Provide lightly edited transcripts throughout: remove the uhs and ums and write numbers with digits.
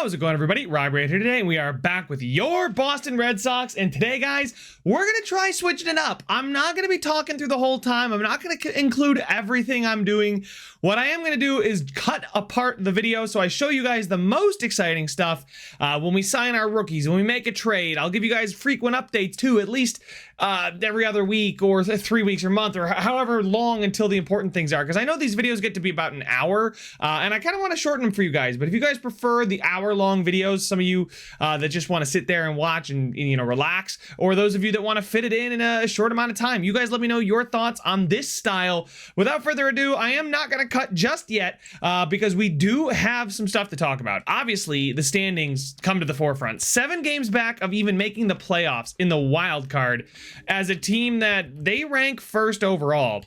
How's it going, everybody? Rob right here today, and we are back with your Boston Red Sox. And today, guys, we're going to try switching it up. I'm not going to be talking through the whole time. I'm not going to include everything I'm doing. What I am going to do is cut apart the video so I show you guys the most exciting stuff when we sign our rookies, when we make a trade. I'll give you guys frequent updates, too, at least every other week or 3 weeks or month or however long until the important things are. Because I know these videos get to be about an hour, and I kind of want to shorten them for you guys. But if you guys prefer the hour-long videos, some of you that just want to sit there and watch and relax, or those of you that want to fit it in a short amount of time, you guys let me know your thoughts on this style. Without further ado, I am not going to cut just yet because we do have some stuff to talk about. Obviously, the standings come to the forefront. 7 games back of even making the playoffs in the wild card as a team that they rank first overall.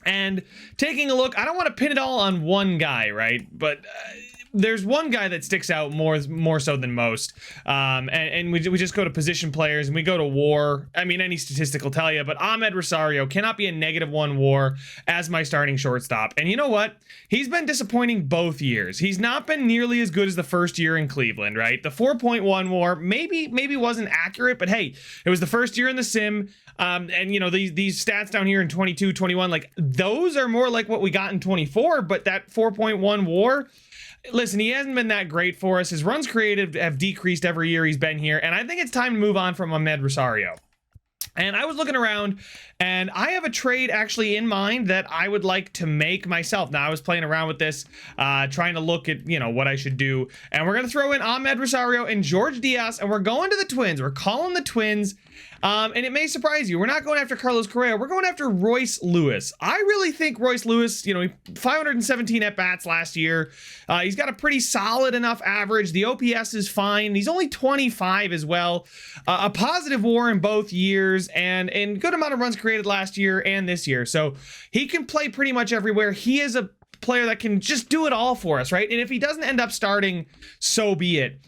And taking a look, I don't want to pin it all on one guy, right? But there's one guy that sticks out more so than most. And we just go to position players and we go to WAR. I mean, any statistic will tell you, but Ahmed Rosario cannot be a -1 WAR as my starting shortstop. And you know what? He's been disappointing both years. He's not been nearly as good as the first year in Cleveland, right? The 4.1 WAR maybe wasn't accurate, but hey, it was the first year in the sim. And these stats down here in 22, 21, like those are more like what we got in 24, but that 4.1 WAR, listen, he hasn't been that great for us. His runs created have decreased every year he's been here, and I think it's time to move on from Ahmed Rosario. And I was looking around, and I have a trade actually in mind that I would like to make myself. Now, I was playing around with this, trying to look at, what I should do. And we're going to throw in Ahmed Rosario and George Diaz, and we're going to the Twins. We're calling the Twins. And it may surprise you. We're not going after Carlos Correa. We're going after Royce Lewis. I really think Royce Lewis, 517 at-bats last year. He's got a pretty solid enough average. The OPS is fine. He's only 25 as well. A positive WAR in both years and good amount of runs created last year and this year. So he can play pretty much everywhere. He is a player that can just do it all for us, right? And if he doesn't end up starting, so be it.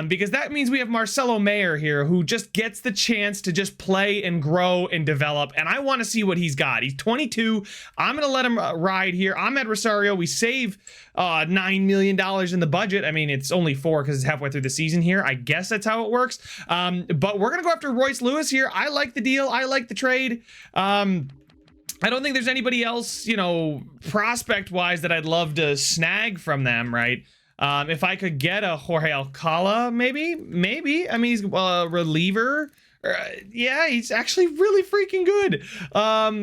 Because that means we have Marcelo Mayer here, who just gets the chance to just play and grow and develop. And I want to see what he's got. He's 22. I'm going to let him ride here. Ahmed Rosario, we save $9 million in the budget. I mean, it's only 4 because it's halfway through the season here. I guess that's how it works. But we're going to go after Royce Lewis here. I like the deal. I like the trade. I don't think there's anybody else, prospect-wise that I'd love to snag from them, right? If I could get a Jorge Alcala, maybe. I mean, he's a reliever. Yeah, he's actually really freaking good.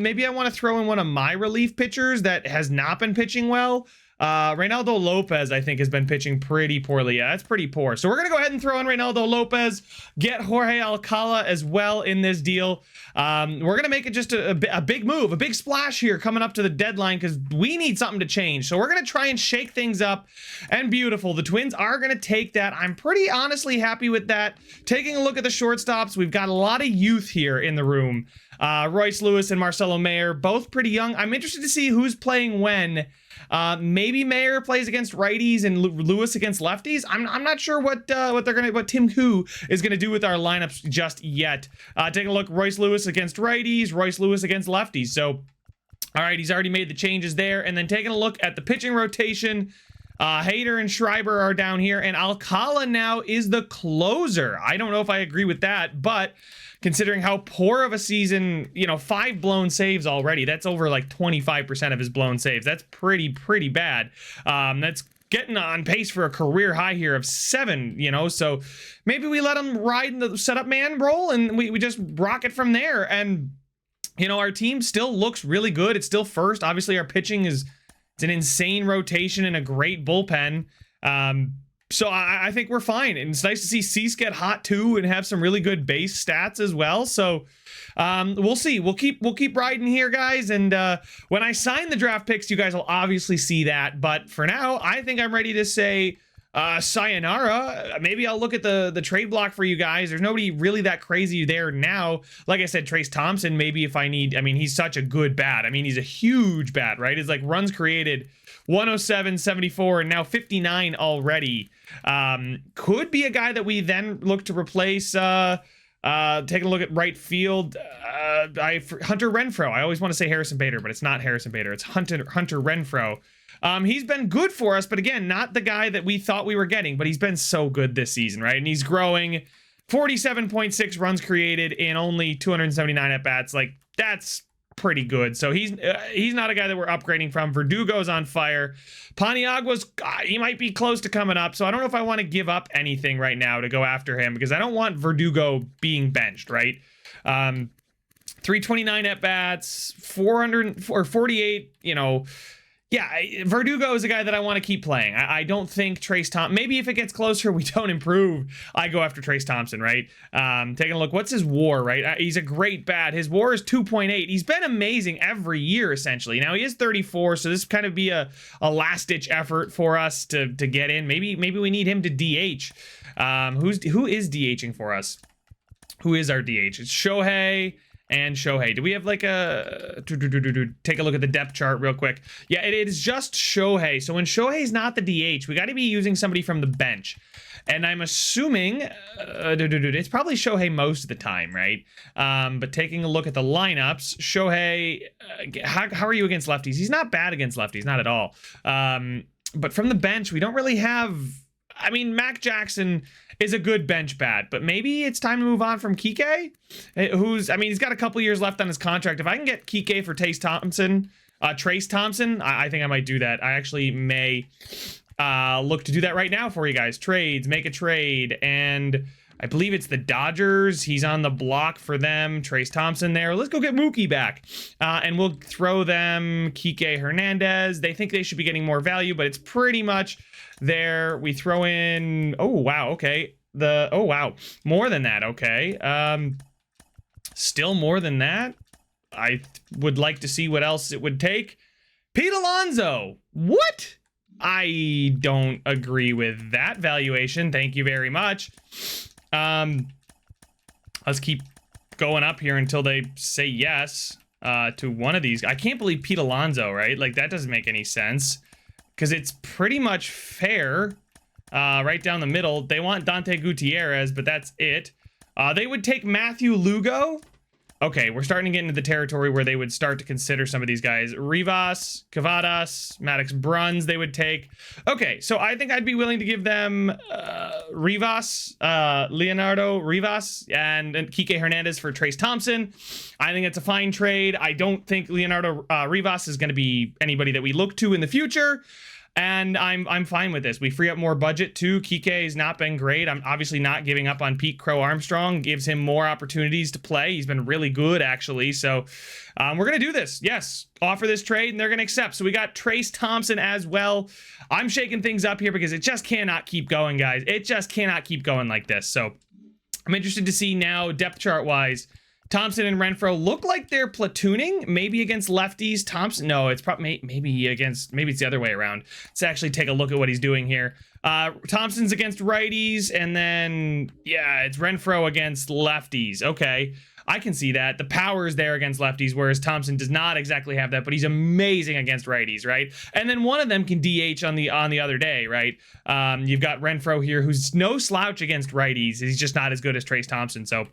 Maybe I want to throw in one of my relief pitchers that has not been pitching well. Reynolds Lopez, I think, has been pitching pretty poorly. Yeah, that's pretty poor. So we're going to go ahead and throw in Reynolds Lopez, get Jorge Alcala as well in this deal. We're going to make it just a big move, a big splash here coming up to the deadline because we need something to change. So we're going to try and shake things up, and beautiful. The Twins are going to take that. I'm pretty honestly happy with that. Taking a look at the shortstops, we've got a lot of youth here in the room. Royce Lewis and Marcelo Mayer, both pretty young. I'm interested to see who's playing when. Maybe Mayer plays against righties and Lewis against lefties. I'm not sure what Tim Hu is gonna do with our lineups just yet. Taking a look, Royce Lewis against righties, Royce Lewis against lefties. So, all right, he's already made the changes there. And then taking a look at the pitching rotation, Hader and Schreiber are down here, and Alcala now is the closer. I don't know if I agree with that, but considering how poor of a season, 5 blown saves already, that's over like 25% of his blown saves. That's pretty bad. That's getting on pace for a career high here of 7, so maybe we let him ride in the setup man role and we just rock it from there. And, our team still looks really good. It's still first. Obviously, our pitching it's an insane rotation and a great bullpen. So I think we're fine. And it's nice to see Cease get hot too and have some really good base stats as well. So we'll see. We'll keep riding here, guys. And when I sign the draft picks, you guys will obviously see that. But for now, I think I'm ready to say sayonara. Maybe I'll look at the trade block for you guys. There's nobody really that crazy there now. Like I said, Trace Thompson, maybe if I need, he's such a good bat. He's a huge bat, right? It's like runs created 107, 74, and now 59 already. Could be a guy that we then look to replace. Take a look at right field. Hunter Renfroe. I always want to say Harrison Bader, but it's not Harrison Bader. It's Hunter Renfroe. He's been good for us, but again, not the guy that we thought we were getting, but he's been so good this season, right? And he's growing. 47.6 runs created in only 279 at-bats. Like, that's pretty good. So he's not a guy that we're upgrading from. Verdugo's on fire. Paniagua's, he might be close to coming up, so I don't know if I want to give up anything right now to go after him, because I don't want Verdugo being benched, right? 329 at-bats, 400 or 48, you know. Yeah, Verdugo is a guy that I want to keep playing. I don't think Trace Thompson, maybe if it gets closer, we don't improve, I go after Trace Thompson, right? Taking a look, what's his WAR, right? He's a great bat. His WAR is 2.8. He's been amazing every year, essentially. Now, he is 34, so this kind of be a last-ditch effort for us to get in. Maybe we need him to DH. Who is DHing for us? Who is our DH? It's Shohei and Shohei. Do we have like a... Take a look at the depth chart real quick. Yeah, it is just Shohei. So when Shohei's not the DH, we got to be using somebody from the bench. And I'm assuming... it's probably Shohei most of the time, right? But taking a look at the lineups, Shohei... how are you against lefties? He's not bad against lefties, not at all. But from the bench, we don't really have... I mean, Mac Jackson is a good bench bat, but maybe it's time to move on from Kike, he's got a couple years left on his contract. If I can get Kike for Trace Thompson, I think I might do that. I actually may look to do that right now for you guys. Trades, make a trade, and I believe it's the Dodgers. He's on the block for them. Trace Thompson there. Let's go get Mookie back. And we'll throw them Kike Hernandez. They think they should be getting more value, but it's pretty much there. We throw in... Oh, wow. Okay. Oh, wow. More than that. Okay. Still more than that. I would like to see what else it would take. Pete Alonso. What? I don't agree with that valuation. Thank you very much. Let's keep going up here until they say yes to one of these. I can't believe Pete Alonso, right? Like, that doesn't make any sense, because it's pretty much fair right down the middle. They want Dante Gutierrez, but that's it. They would take Matthew Lugo. Okay, we're starting to get into the territory where they would start to consider some of these guys. Rivas, Cavadas, Maddox Bruns, they would take. Okay, so I think I'd be willing to give them Leonardo Rivas, and Kike Hernandez for Trace Thompson. I think it's a fine trade. I don't think Leonardo Rivas is going to be anybody that we look to in the future. And I'm fine with this. We free up more budget too. Kike has not been great. I'm obviously not giving up on Pete Crow Armstrong. Gives him more opportunities to play. He's been really good, actually. So we're going to do this. Yes, offer this trade, and they're going to accept. So we got Trace Thompson as well. I'm shaking things up here because it just cannot keep going, guys. It just cannot keep going like this. So I'm interested to see now, depth chart-wise, Thompson and Renfroe look like they're platooning, maybe against lefties. Thompson, no, it's probably maybe it's the other way around. Let's actually take a look at what he's doing here. Thompson's against righties, and then, yeah, it's Renfroe against lefties. Okay, I can see that. The power is there against lefties, whereas Thompson does not exactly have that, but he's amazing against righties, right? And then one of them can DH on the other day, right? You've got Renfroe here, who's no slouch against righties. He's just not as good as Trace Thompson, so...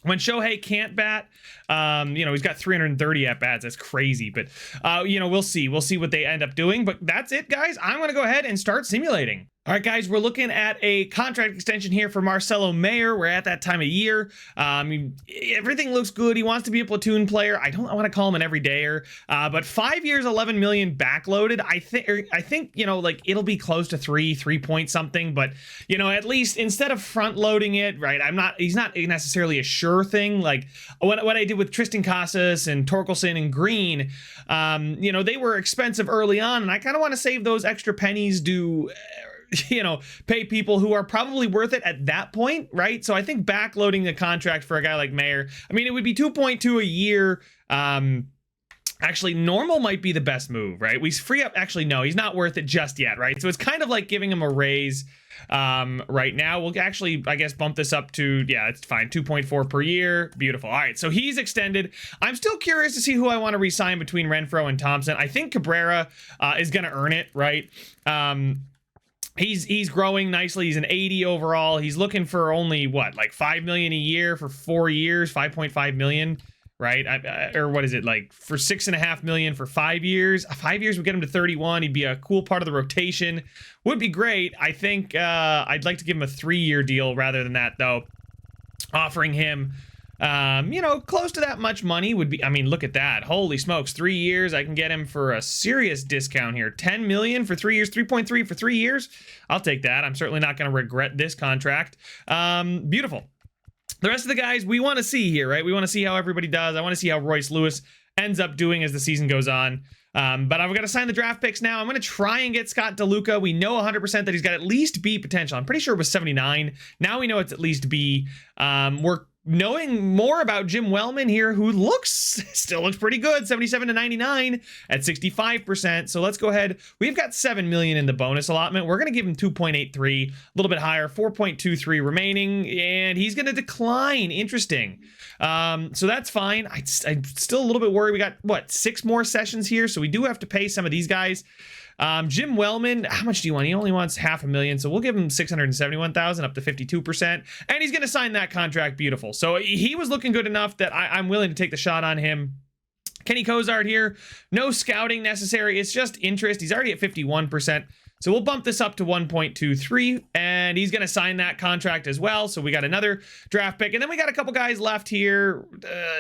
When Shohei can't bat, he's got 330 at-bats. That's crazy. But, we'll see. We'll see what they end up doing. But that's it, guys. I'm going to go ahead and start simulating. All right, guys, we're looking at a contract extension here for Marcelo Mayer. We're at that time of year. Everything looks good. He wants to be a platoon player. I don't want to call him an everydayer, but 5 years, 11 million backloaded. I think, it'll be close to 3 point something, but, at least instead of front loading it, right, he's not necessarily a sure thing. Like what I did with Tristan Casas and Torkelson and Green, they were expensive early on, and I kind of want to save those extra pennies to pay people who are probably worth it at that point, right? So I think backloading the contract for a guy like Mayer, it would be 2.2 a year. Actually, normal might be the best move, right? We free up, actually, no, he's not worth it just yet, right? So it's kind of like giving him a raise right now. We'll actually, I guess, bump this up to, yeah, it's fine, 2.4 per year. Beautiful. All right, so he's extended. I'm still curious to see who I want to re-sign between Renfroe and Thompson. I think Cabrera is going to earn it, right? He's growing nicely. He's an 80 overall. He's looking for only what, like $5 million a year for 4 years, 5.5 million. right? Or what is it, like for $6.5 million for 5 years? 5 years would get him to 31. He'd be a cool part of the rotation. Would be great. I think I'd like to give him a 3-year deal rather than that, though. Offering him, you know, close to that much money would be, I mean, look at that. Holy smokes, 3 years. I can get him for a serious discount here. 10 million for 3 years, 3.3 for 3 years. I'll take that. I'm certainly not going to regret this contract. Beautiful. The rest of the guys we want to see here, right? We want to see how everybody does. I want to see how Royce Lewis ends up doing as the season goes on. But I've got to sign the draft picks now. I'm going to try and get Scott DeLuca. We know 100% that he's got at least B potential. I'm pretty sure it was 79. Now we know it's at least B. We're knowing more about Jim Wellman here, who still looks pretty good, 77 to 99 at 65%. So let's go ahead. We've got 7 million in the bonus allotment. We're going to give him 2.83, a little bit higher, 4.23 remaining, and he's going to decline. Interesting. So that's fine. I'm still a little bit worried. We got, what, 6 more sessions here, so we do have to pay some of these guys. Jim Wellman, how much do you want? He only wants $500,000, so we'll give him 671,000 up to 52%, and he's going to sign that contract. Beautiful. So he was looking good enough that I'm willing to take the shot on him. Kenny Cozart here, no scouting necessary. It's just interest. He's already at 51%. So we'll bump this up to 1.23, and he's going to sign that contract as well. So we got another draft pick, and then we got a couple guys left here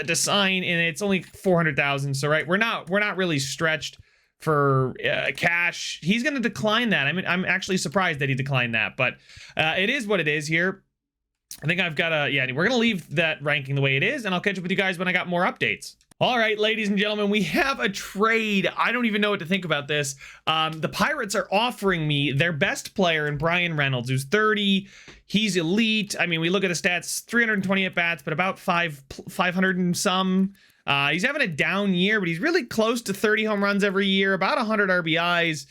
to sign, and it's only 400,000. So right, we're not really stretched for cash. He's going to decline that. I mean, I'm actually surprised that he declined that, but it is what it is here. I think I've got we're going to leave that ranking the way it is, and I'll catch up with you guys when I got more updates. All right, ladies and gentlemen, we have a trade. I don't even know what to think about this. The Pirates are offering me their best player in Brian Reynolds, who's 30. He's elite. I mean, we look at the stats, 320 at-bats, but about 500 and some. He's having a down year, but he's really close to 30 home runs every year, about 100 RBIs,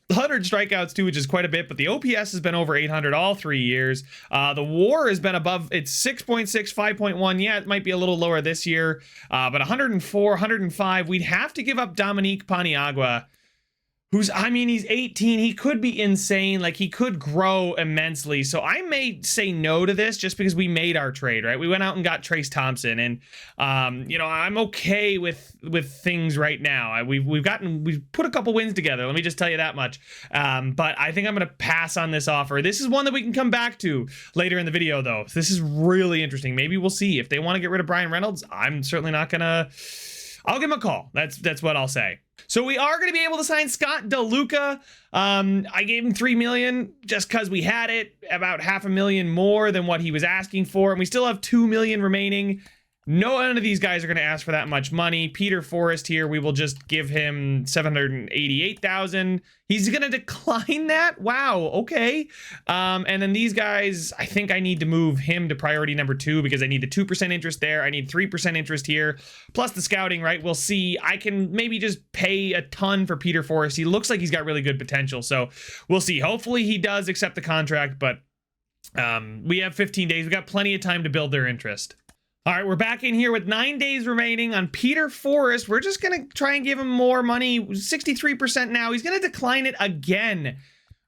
100 strikeouts too, which is quite a bit, but the OPS has been over 800 all 3 years. The WAR has been above, it's 6.6, 5.1. Yeah, it might be a little lower this year, but 104, 105. We'd have to give up Dominique Paniagua, who's, I mean, he's 18. He could be insane. Like, he could grow immensely. So I may say no to this just because we made our trade, right? We went out and got Trace Thompson, and you know, I'm okay with things right now. We've put a couple wins together. Let me just tell you that much. But I think I'm going to pass on this offer. This is one that we can come back to later in the video, though. This is really interesting. Maybe we'll see if they want to get rid of Brian Reynolds. I'm certainly not gonna. I'll give him a call. That's what I'll say. So we are going to be able to sign Scott DeLuca. I gave him $3 million just because we had it, about $500,000 more than what he was asking for, and we still have $2 million remaining. None of these guys are going to ask for that much money. Peter Forrest here, we will just give him $788,000. He's going to decline that? Wow, okay. And then these guys, I think I need to move him to priority number 2 because I need the 2% interest there. I need 3% interest here, plus the scouting, right? We'll see. I can maybe just pay a ton for Peter Forrest. He looks like he's got really good potential, so we'll see. Hopefully he does accept the contract, but we have 15 days. We've got plenty of time to build their interest. All right, we're back in here with 9 days remaining on Peter Forrest. We're just going to try and give him more money, 63% now. He's going to decline it again.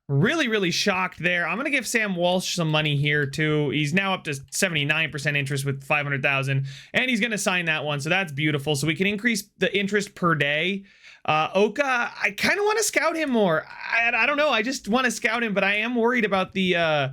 Really, really shocked there. I'm going to give Sam Walsh some money here, too. He's now up to 79% interest with 500,000, and he's going to sign that one, so that's beautiful. So we can increase the interest per day. Oka, I kind of want to scout him more. I don't know. I just want to scout him, but I am worried about the...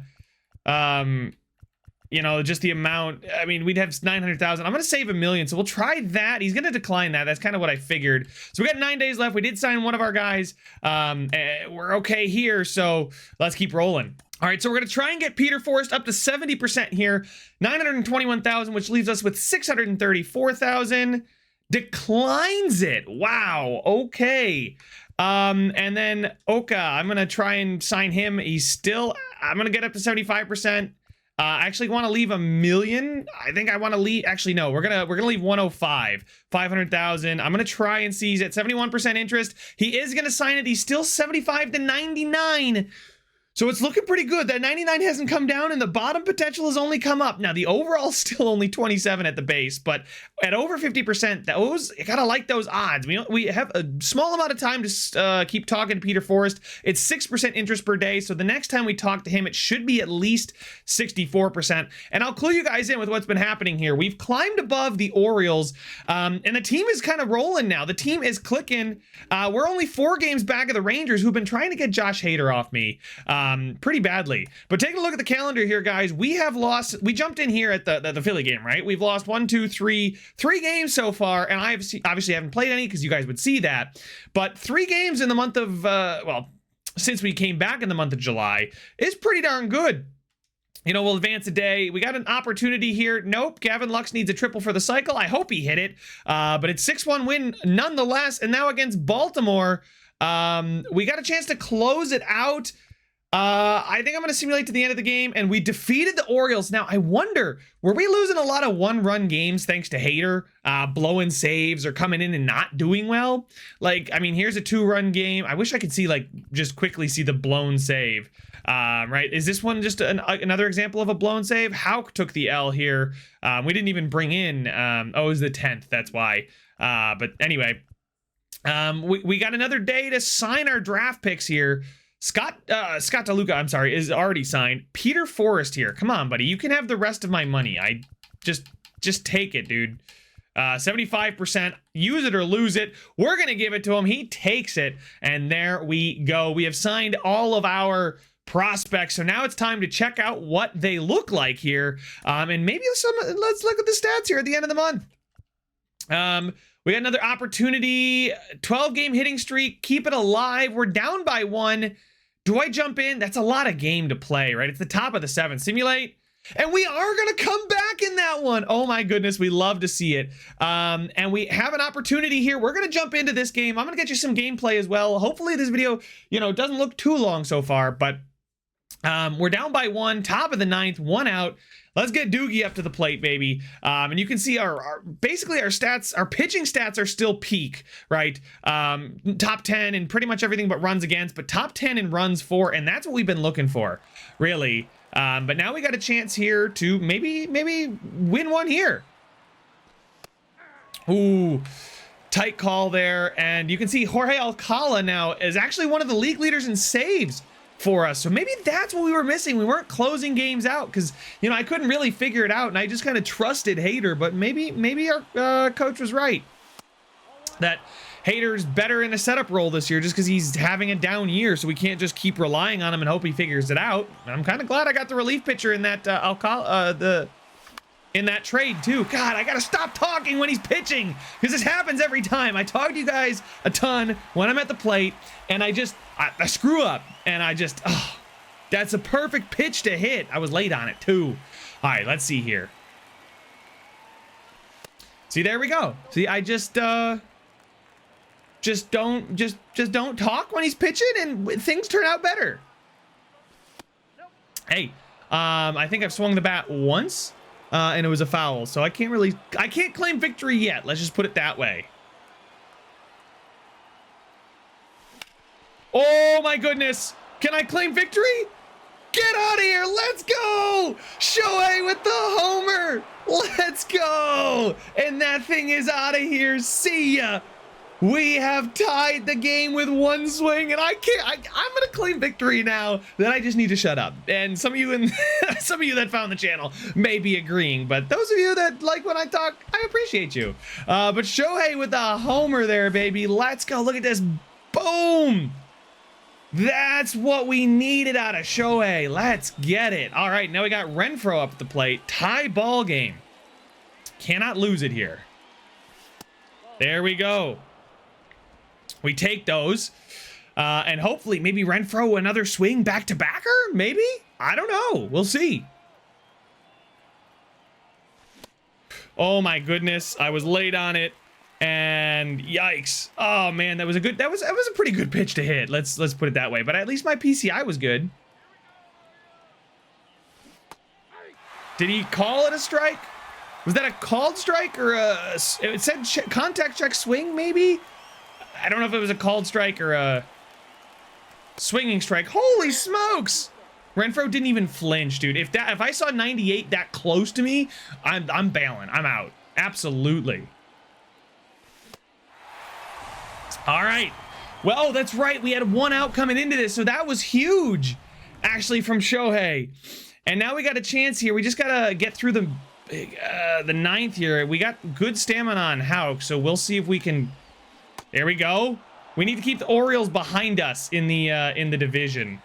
you know, just the amount. I mean, we'd have 900,000. I'm going to save $1 million, so we'll try that. He's going to decline that. That's kind of what I figured. So we got 9 days left. We did sign one of our guys. We're okay here, so let's keep rolling. All right, so we're going to try and get Peter Forrest up to 70% here. 921,000, which leaves us with 634,000. Declines it. Wow, okay. And then Oka, I'm going to try and sign him. I'm going to get up to 75%. I actually want to leave $1 million. I think I want to leave. Actually, no, we're gonna leave 105, 500,000. I'm gonna try and see. He's at 71% interest. He is gonna sign it. He's still 75 to 99. So it's looking pretty good. That 99 hasn't come down and the bottom potential has only come up. Now the overall is still only 27 at the base, but at over 50%, those, you gotta like those odds. We have a small amount of time to keep talking to Peter Forrest. It's 6% interest per day. So the next time we talk to him, it should be at least 64%. And I'll clue you guys in with what's been happening here. We've climbed above the Orioles, and the team is kind of rolling now. The team is clicking. We're only 4 games back of the Rangers, who've been trying to get Josh Hader off me. Pretty badly. But taking a look at the calendar here, guys, we have lost, we jumped in here at the Philly game, right? We've lost 3 games so far, and I obviously haven't played any because you guys would see that. But 3 games in the month of, well, since we came back in the month of July is pretty darn good. You know, we'll advance a day. We got an opportunity here. Nope. Gavin Lux needs a triple for the cycle. I hope he hit it. But it's 6-1 win nonetheless. And now against Baltimore, we got a chance to close it out. I think I'm going to simulate to the end of the game, and we defeated the Orioles. Now, I wonder, were we losing a lot of one-run games thanks to Hader blowing saves or coming in and not doing well? Like, I mean, here's a 2-run game. I wish I could see, like, just quickly see the blown save. Right? Is this one just another example of a blown save? Houck took the L here. We didn't even bring in, it was the 10th. That's why. But anyway, we got another day to sign our draft picks here. Scott DeLuca, I'm sorry, is already signed. Peter Forrest here. Come on, buddy. You can have the rest of my money. I just take it, dude. 75%. Use it or lose it. We're going to give it to him. He takes it. And there we go. We have signed all of our prospects. So now it's time to check out what they look like here. And maybe let's look at the stats here at the end of the month. We got another opportunity. 12-game hitting streak. Keep it alive. We're down by 1. Do I jump in? That's a lot of game to play, right? It's the top of the 7th. Simulate. And we are going to come back in that one. Oh my goodness. We love to see it. And we have an opportunity here. We're going to jump into this game. I'm going to get you some gameplay as well. Hopefully this video, doesn't look too long so far, but we're down by 1, top of the 9th, 1 out. Let's get Doogie up to the plate, baby. And you can see basically our stats, our pitching stats are still peak, right? Top 10 in pretty much everything but runs against, but top 10 in runs for, and that's what we've been looking for, really. But now we got a chance here to maybe win one here. Ooh, tight call there. And you can see Jorge Alcala now is actually one of the league leaders in saves for us. So maybe that's what we were missing. We weren't closing games out because, I couldn't really figure it out, and I just kind of trusted Hader, but maybe our coach was right. That Hader's better in a setup role this year just because he's having a down year, so we can't just keep relying on him and hope he figures it out. I'm kind of glad I got the relief pitcher in that in that trade too. God, I gotta stop talking when he's pitching because this happens every time. I talk to you guys a ton when I'm at the plate, and I screw up, and that's a perfect pitch to hit. I was late on it too. All right, let's see here. See, there we go. See, I just don't talk when he's pitching, and things turn out better. Hey, I think I've swung the bat once. And it was a foul, so I can't claim victory yet. Let's just put it that way. Oh my goodness. Can I claim victory? Get out of here. Let's go. Shohei with the homer. Let's go. And that thing is out of here. See ya. We have tied the game with 1 swing, and I'm gonna claim victory now that I just need to shut up. And some of you that found the channel may be agreeing, but those of you that like when I talk, I appreciate you. But Shohei with the homer there, baby. Let's go. Look at this. Boom. That's what we needed out of Shohei. Let's get it. All right, now we got Renfroe up at the plate. Tie ball game. Cannot lose it here. There we go. We take those, and hopefully maybe Renfroe another swing back-to-backer, maybe? I don't know. We'll see. Oh my goodness, I was late on it, and yikes. Oh man, that was a pretty good pitch to hit. Let's put it that way. But at least my PCI was good. Did he call it a strike? Was that a called strike or it said contact check swing maybe? I don't know if it was a called strike or Swinging strike. Holy smokes! Renfroe didn't even flinch, dude. If I saw 98 that close to me, I'm bailing. I'm out. Absolutely. All right. Well, that's right. We had one out coming into this, so that was huge, actually, from Shohei. And now we got a chance here. We just gotta get through the ninth here. We got good stamina on Houck, so we'll see if we can. There we go. We need to keep the Orioles behind us in the division.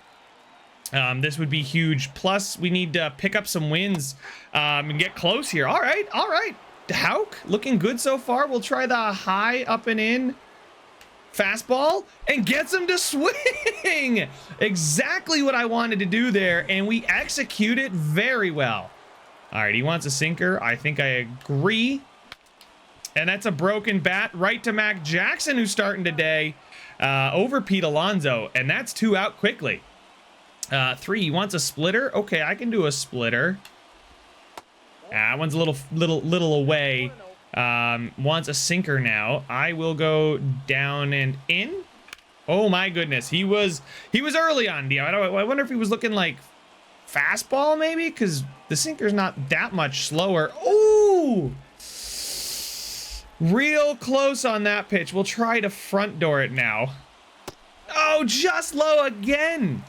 This would be huge. Plus, we need to pick up some wins and get close here. All right, all right. Houck looking good so far. We'll try the high up and in fastball and gets him to swing. Exactly what I wanted to do there, and we execute it very well. All right, he wants a sinker. I think I agree. And that's a broken bat right to Mac Jackson, who's starting today over Pete Alonso, and that's 2 out quickly. 3, he wants a splitter. Okay, I can do a splitter. That one's a little away. Wants a sinker now. I will go down and in. Oh my goodness, he was early on. I wonder if he was looking like fastball maybe, because the sinker's not that much slower. Ooh, real close on that pitch. We'll try to front door it now. Oh, just low again.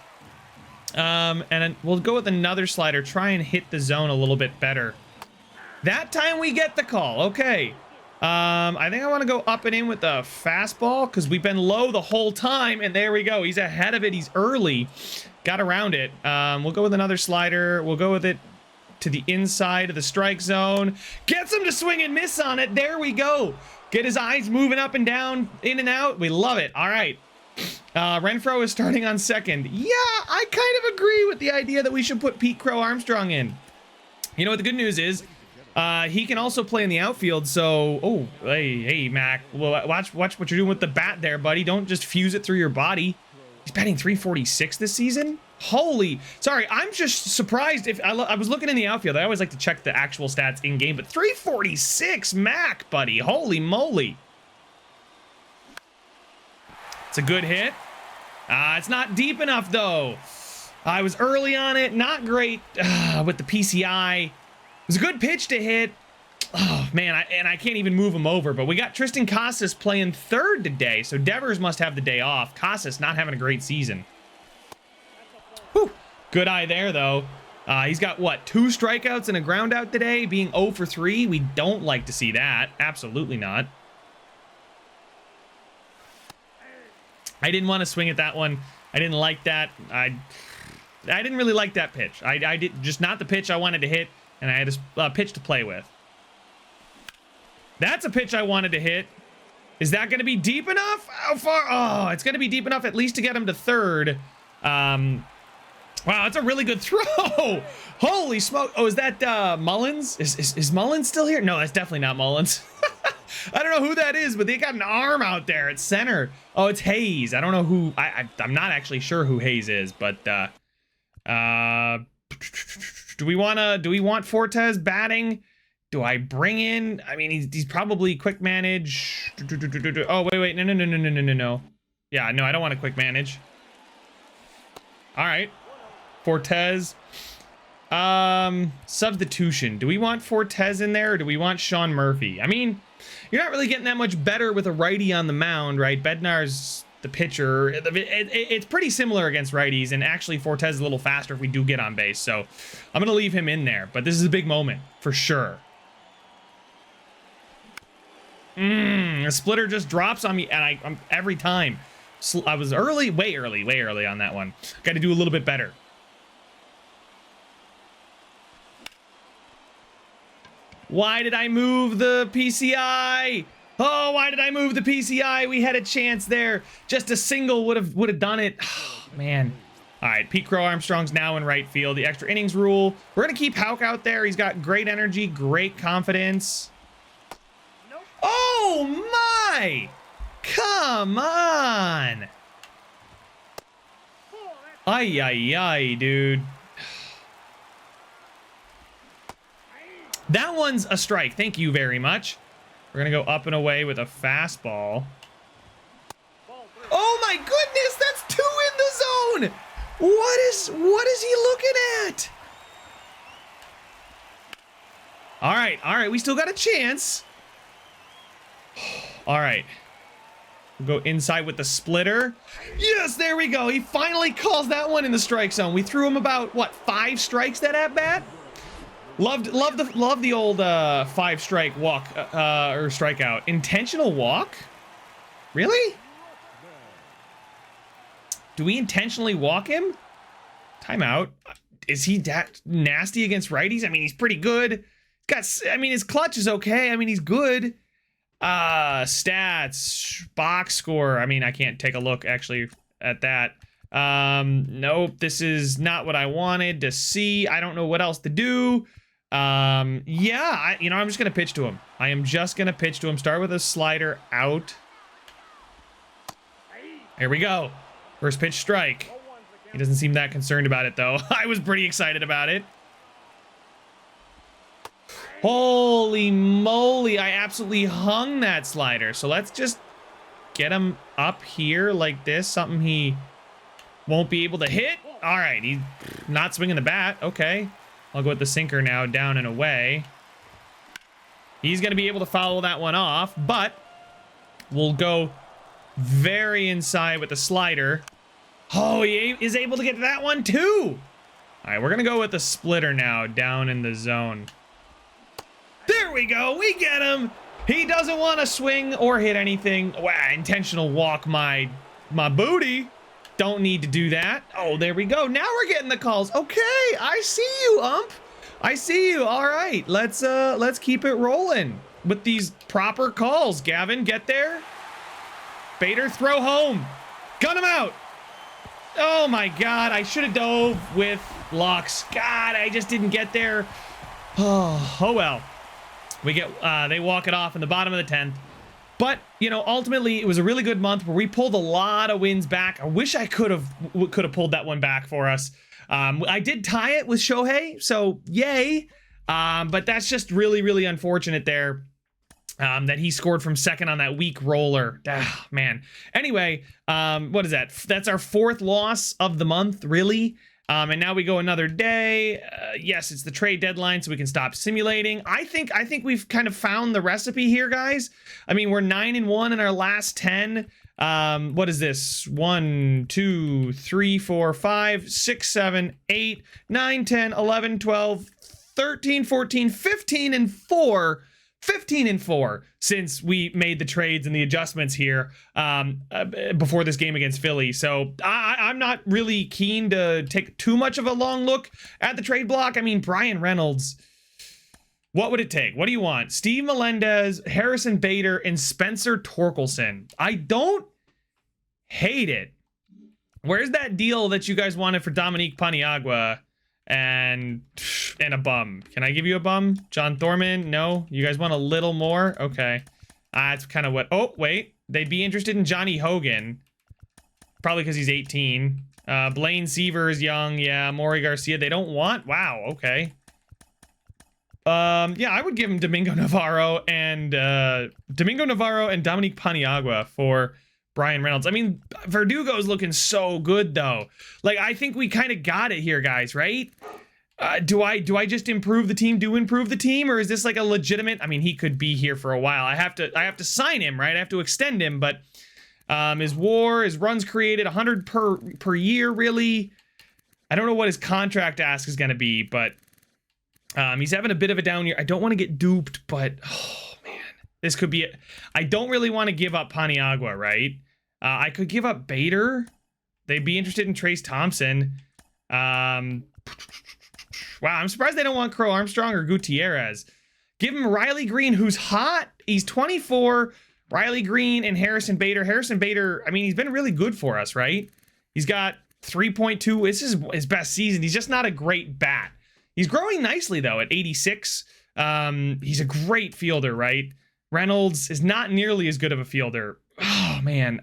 And then we'll go with another slider. Try and hit the zone a little bit better. That time we get the call. Okay. I think I want to go up and in with the fastball because we've been low the whole time. And there we go. He's ahead of it. He's early. Got around it. We'll go with another slider. We'll go with it to the inside of the strike zone. Gets him to swing and miss on it. There we go. Get his eyes moving up and down, in and out. We love it. All right. Renfroe is starting on second. Yeah, I kind of agree with the idea that we should put Pete Crow Armstrong in. You know what the good news is? He can also play in the outfield, so... Oh, hey, Mac. Well, watch what you're doing with the bat there, buddy. Don't just fuse it through your body. He's batting 346 this season? Holy... Sorry, I'm just surprised if... I was looking in the outfield. I always like to check the actual stats in-game, but 346, Mac, buddy. Holy moly. It's a good hit. It's not deep enough, though. I was early on it. Not great with the PCI. It was a good pitch to hit. Oh, man, I can't even move him over. But we got Tristan Casas playing third today, so Devers must have the day off. Casas not having a great season. Whew. Good eye there, though. He's got, what, 2 strikeouts and a ground out today, being 0 for 3. We don't like to see that. Absolutely not. I didn't want to swing at that one. I didn't like that. I didn't really like that pitch. I did just not the pitch I wanted to hit, and I had a pitch to play with. That's a pitch I wanted to hit. Is that going to be deep enough? How far? Oh, it's going to be deep enough at least to get him to third. Wow, that's a really good throw. Holy smoke. Oh, is that Mullins? Is Mullins still here? No, that's definitely not Mullins. I don't know who that is, but they got an arm out there at center. Oh, it's Hayes. I don't know who. I'm not actually sure who Hayes is, but do we want Fortes batting? Do I bring in? I mean, he's probably quick manage. Oh, wait. No. Yeah, no, I don't want to quick manage. All right. Fortes. Substitution. Do we want Fortes in there, or do we want Sean Murphy? I mean, you're not really getting that much better with a righty on the mound, right? Bednar's the pitcher. It's pretty similar against righties, and actually Fortes is a little faster if we do get on base, so I'm going to leave him in there, but this is a big moment, for sure. A splitter just drops on me, and I'm every time. I was way early on that one. Got to do a little bit better. Why did I move the PCI? Oh, why did I move the PCI? We had a chance there. Just a single would have done it. Oh, man. All right, Pete Crow Armstrong's now in right field. The extra innings rule. We're going to keep Houck out there. He's got great energy, great confidence. Nope. Oh, my. Come on. Ay, dude. That one's a strike. Thank you very much. We're going to go up and away with a fastball. Oh, my goodness. That's 2 in the What is he looking at? All right, we still got a chance. All right. We'll go inside with the splitter. Yes, there we go. He finally calls that one in the strike zone. We threw him about, what, 5 strikes that at bat? Love the old 5-strike walk or strikeout. Intentional walk? Really? Do we intentionally walk him? Timeout. Is he that nasty against righties? I mean, he's pretty good. I mean, his clutch is okay. I mean, he's good. Stats, box score. I mean, I can't take a look actually at that. Nope, this is not what I wanted to see. I don't know what else to do. Yeah, I'm just gonna pitch to him. I am just gonna pitch to him. Start with a slider out. Here we go. First pitch strike. He doesn't seem that concerned about it though. I was pretty excited about it. Holy moly, I absolutely hung that slider. So let's just get him up here like this. Something he won't be able to hit. All right, he's not swinging the bat. Okay, I'll go with the sinker now, down and away. He's going to be able to follow that one off, but we'll go very inside with the slider. Oh, he is able to get to that one too. All right, we're going to go with the splitter now, down in the zone. There we go. We get him. He doesn't want to swing or hit anything. Wow, intentional walk my booty. Don't need to do that. Oh, there we go. Now we're getting the calls. Okay, I see you, ump. I see you. All right, let's keep it rolling with these proper calls. Gavin, get there. Bader, throw home. Gun him out. Oh my God, I should have dove with Lux. God, I just didn't get there. Oh well. We get, they walk it off in the bottom of the 10th. But, ultimately, it was a really good month where we pulled a lot of wins back. I wish I could have pulled that one back for us. I did tie it with Shohei, so yay. But that's just really, really unfortunate there that he scored from second on that weak roller. Ah, man. Anyway, what is that? That's our 4th loss of the month, really. And now we go another day. Yes, it's the trade deadline, so we can stop simulating. I think we've kind of found the recipe here, guys. I mean, we're 9-1 in our last 10. What is this? 1, 2, 3, 4, 5, 6, 7, 8, 9, 10, 11, 12, 13, 14, 15, and 4. 15 and 4 since we made the trades and the adjustments here before this game against Philly. So I'm not really keen to take too much of a long look at the trade block. I mean, Brian Reynolds, what would it take? What do you want? Steve Melendez, Harrison Bader, and Spencer Torkelson. I don't hate it. Where's that deal that you guys wanted for Dominique Paniagua? And a bum. Can I give you a bum? John Thorman? No? You guys want a little more? Okay. That's kind of what... Oh, wait. They'd be interested in Johnny Hogan. Probably because he's 18. Blaine Seaver is young. Yeah, Maury Garcia. They don't want... Wow, okay. Yeah, I would give him Domingo Navarro and Dominique Paniagua for Brian Reynolds. I mean, Verdugo's looking so good, though. Like, I think we kind of got it here, guys, right? Do I just improve the team, or is this like a legitimate? I mean, he could be here for a while. I have to sign him, right? I have to extend him, but his runs created 100 per year, really. I don't know what his contract ask is going to be, but he's having a bit of a down year. I don't want to get duped, but oh man, this could be it. I don't really want to give up Paniagua, right? I could give up Bader. They'd be interested in Trace Thompson. Wow, I'm surprised they don't want Crow Armstrong or Gutierrez. Give him Riley Green, who's hot. He's 24. Riley Green and Harrison Bader. Harrison Bader, I mean, he's been really good for us, right? He's got 3.2. This is his best season. He's just not a great bat. He's growing nicely, though, at 86. He's a great fielder, right? Reynolds is not nearly as good of a fielder. Oh, man.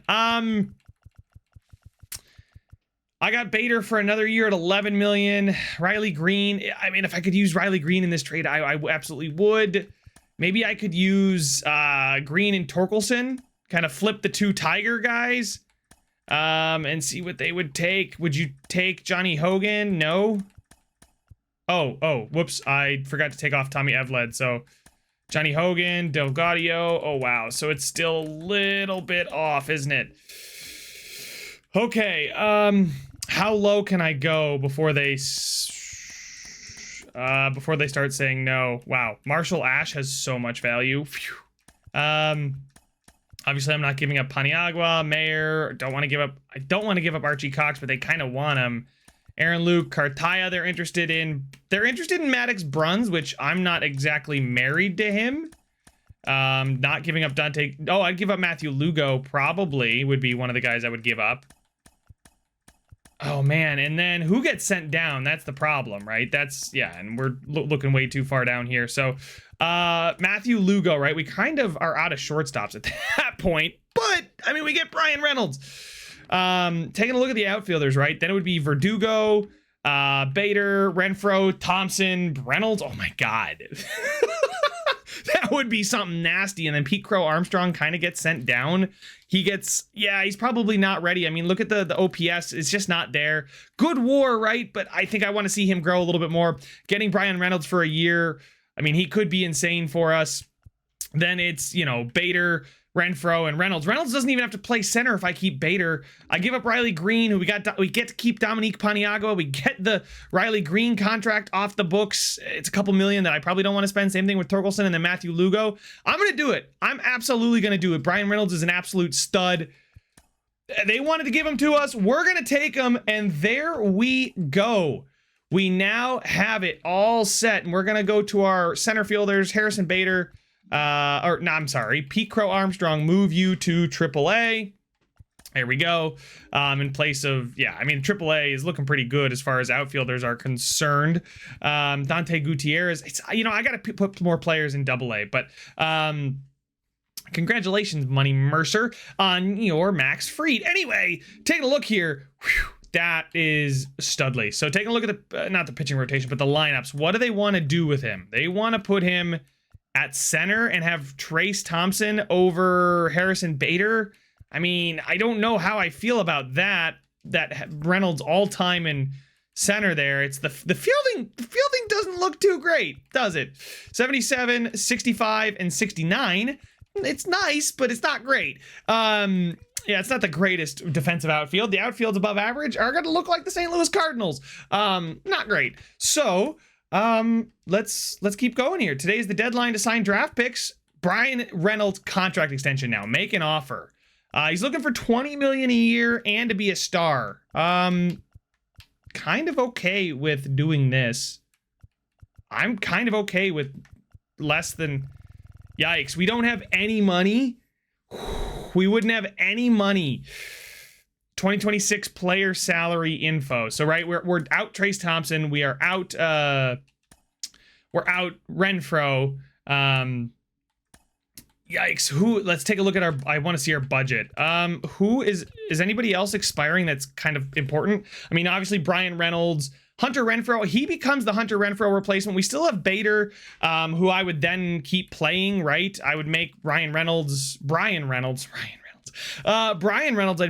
I got Bader for another year at 11 million. Riley Green. I mean, if I could use Riley Green in this trade, I absolutely would. Maybe I could use Green and Torkelson. Kind of flip the two Tiger guys. and see what they would take. Would you take Johnny Hogan? No. Oh, whoops. I forgot to take off Tommy Evled. So Johnny Hogan, Delgadio. Oh, wow. So it's still a little bit off, isn't it? Okay. How low can I go before they start saying no? Wow. Marshall Ash has so much value. Phew. Obviously I'm not giving up Paniagua, Mayer. I don't want to give up Archie Cox, but they kind of want him. Aaron Luke, Cartaya, they're interested in Maddox Bruns, which I'm not exactly married to him. Not giving up Dante. Oh, I'd give up Matthew Lugo, probably would be one of the guys I would give up. Oh man, and then who gets sent down? That's the problem, right? And we're looking way too far down here. So Matthew Lugo, right? We kind of are out of shortstops at that point, but I mean, we get Brian Reynolds. Taking a look at the outfielders, right? Then it would be Verdugo, Bader, Renfroe, Thompson, Reynolds. Oh my God. That would be something nasty. And then Pete Crow Armstrong kind of gets sent down. He's probably not ready. I mean, look at the OPS. It's just not there. Good WAR, right? But I think I want to see him grow a little bit more. Getting Brian Reynolds for a year. I mean, he could be insane for us. Then it's, Bader, Renfroe, and Reynolds. Reynolds doesn't even have to play center if I keep Bader. I give up Riley Green, who we get to keep Dominique Paniagua. We get the Riley Green contract off the books. It's a couple million that I probably don't want to spend. Same thing with Torkelson and then Matthew Lugo. I'm going to do it. I'm absolutely going to do it. Brian Reynolds is an absolute stud. They wanted to give him to us. We're going to take him, and there we go. We now have it all set, and we're going to go to our center fielders, Harrison Bader, Pete Crow Armstrong, move you to AAA. There we go. In place of, AAA is looking pretty good as far as outfielders are concerned. Dante Gutierrez, I got to put more players in AA, but congratulations, Money Mercer, on your Max Fried. Anyway, taking a look here. Whew, that is Studley. So taking a look at not the pitching rotation, but the lineups. What do they want to do with him? They want to put him at center and have Trace Thompson over Harrison Bader. I mean, I don't know how I feel about that Reynolds all time in center there. It's the fielding doesn't look too great, does it? 77, 65, and 69. It's nice, but it's not great. It's not the greatest defensive outfield. The outfield's above average are going to look like the St. Louis Cardinals. Not great. So, let's keep going here. Today's the deadline to sign draft picks. Brian Reynolds contract extension now. Make an offer. He's looking for $20 million a year and to be a star. Kind of okay with doing this. I'm kind of okay with less than. Yikes, we don't have any money. We wouldn't have any money. 2026 player salary info. So right, we're out Trace Thompson. We are out Renfroe. Yikes. Let's take a look at I want to see our budget. Who is anybody else expiring that's kind of important? I mean, obviously Brian Reynolds, Hunter Renfroe, he becomes the Hunter Renfroe replacement. We still have Bader, who I would then keep playing, right? I would make Brian Reynolds, I'd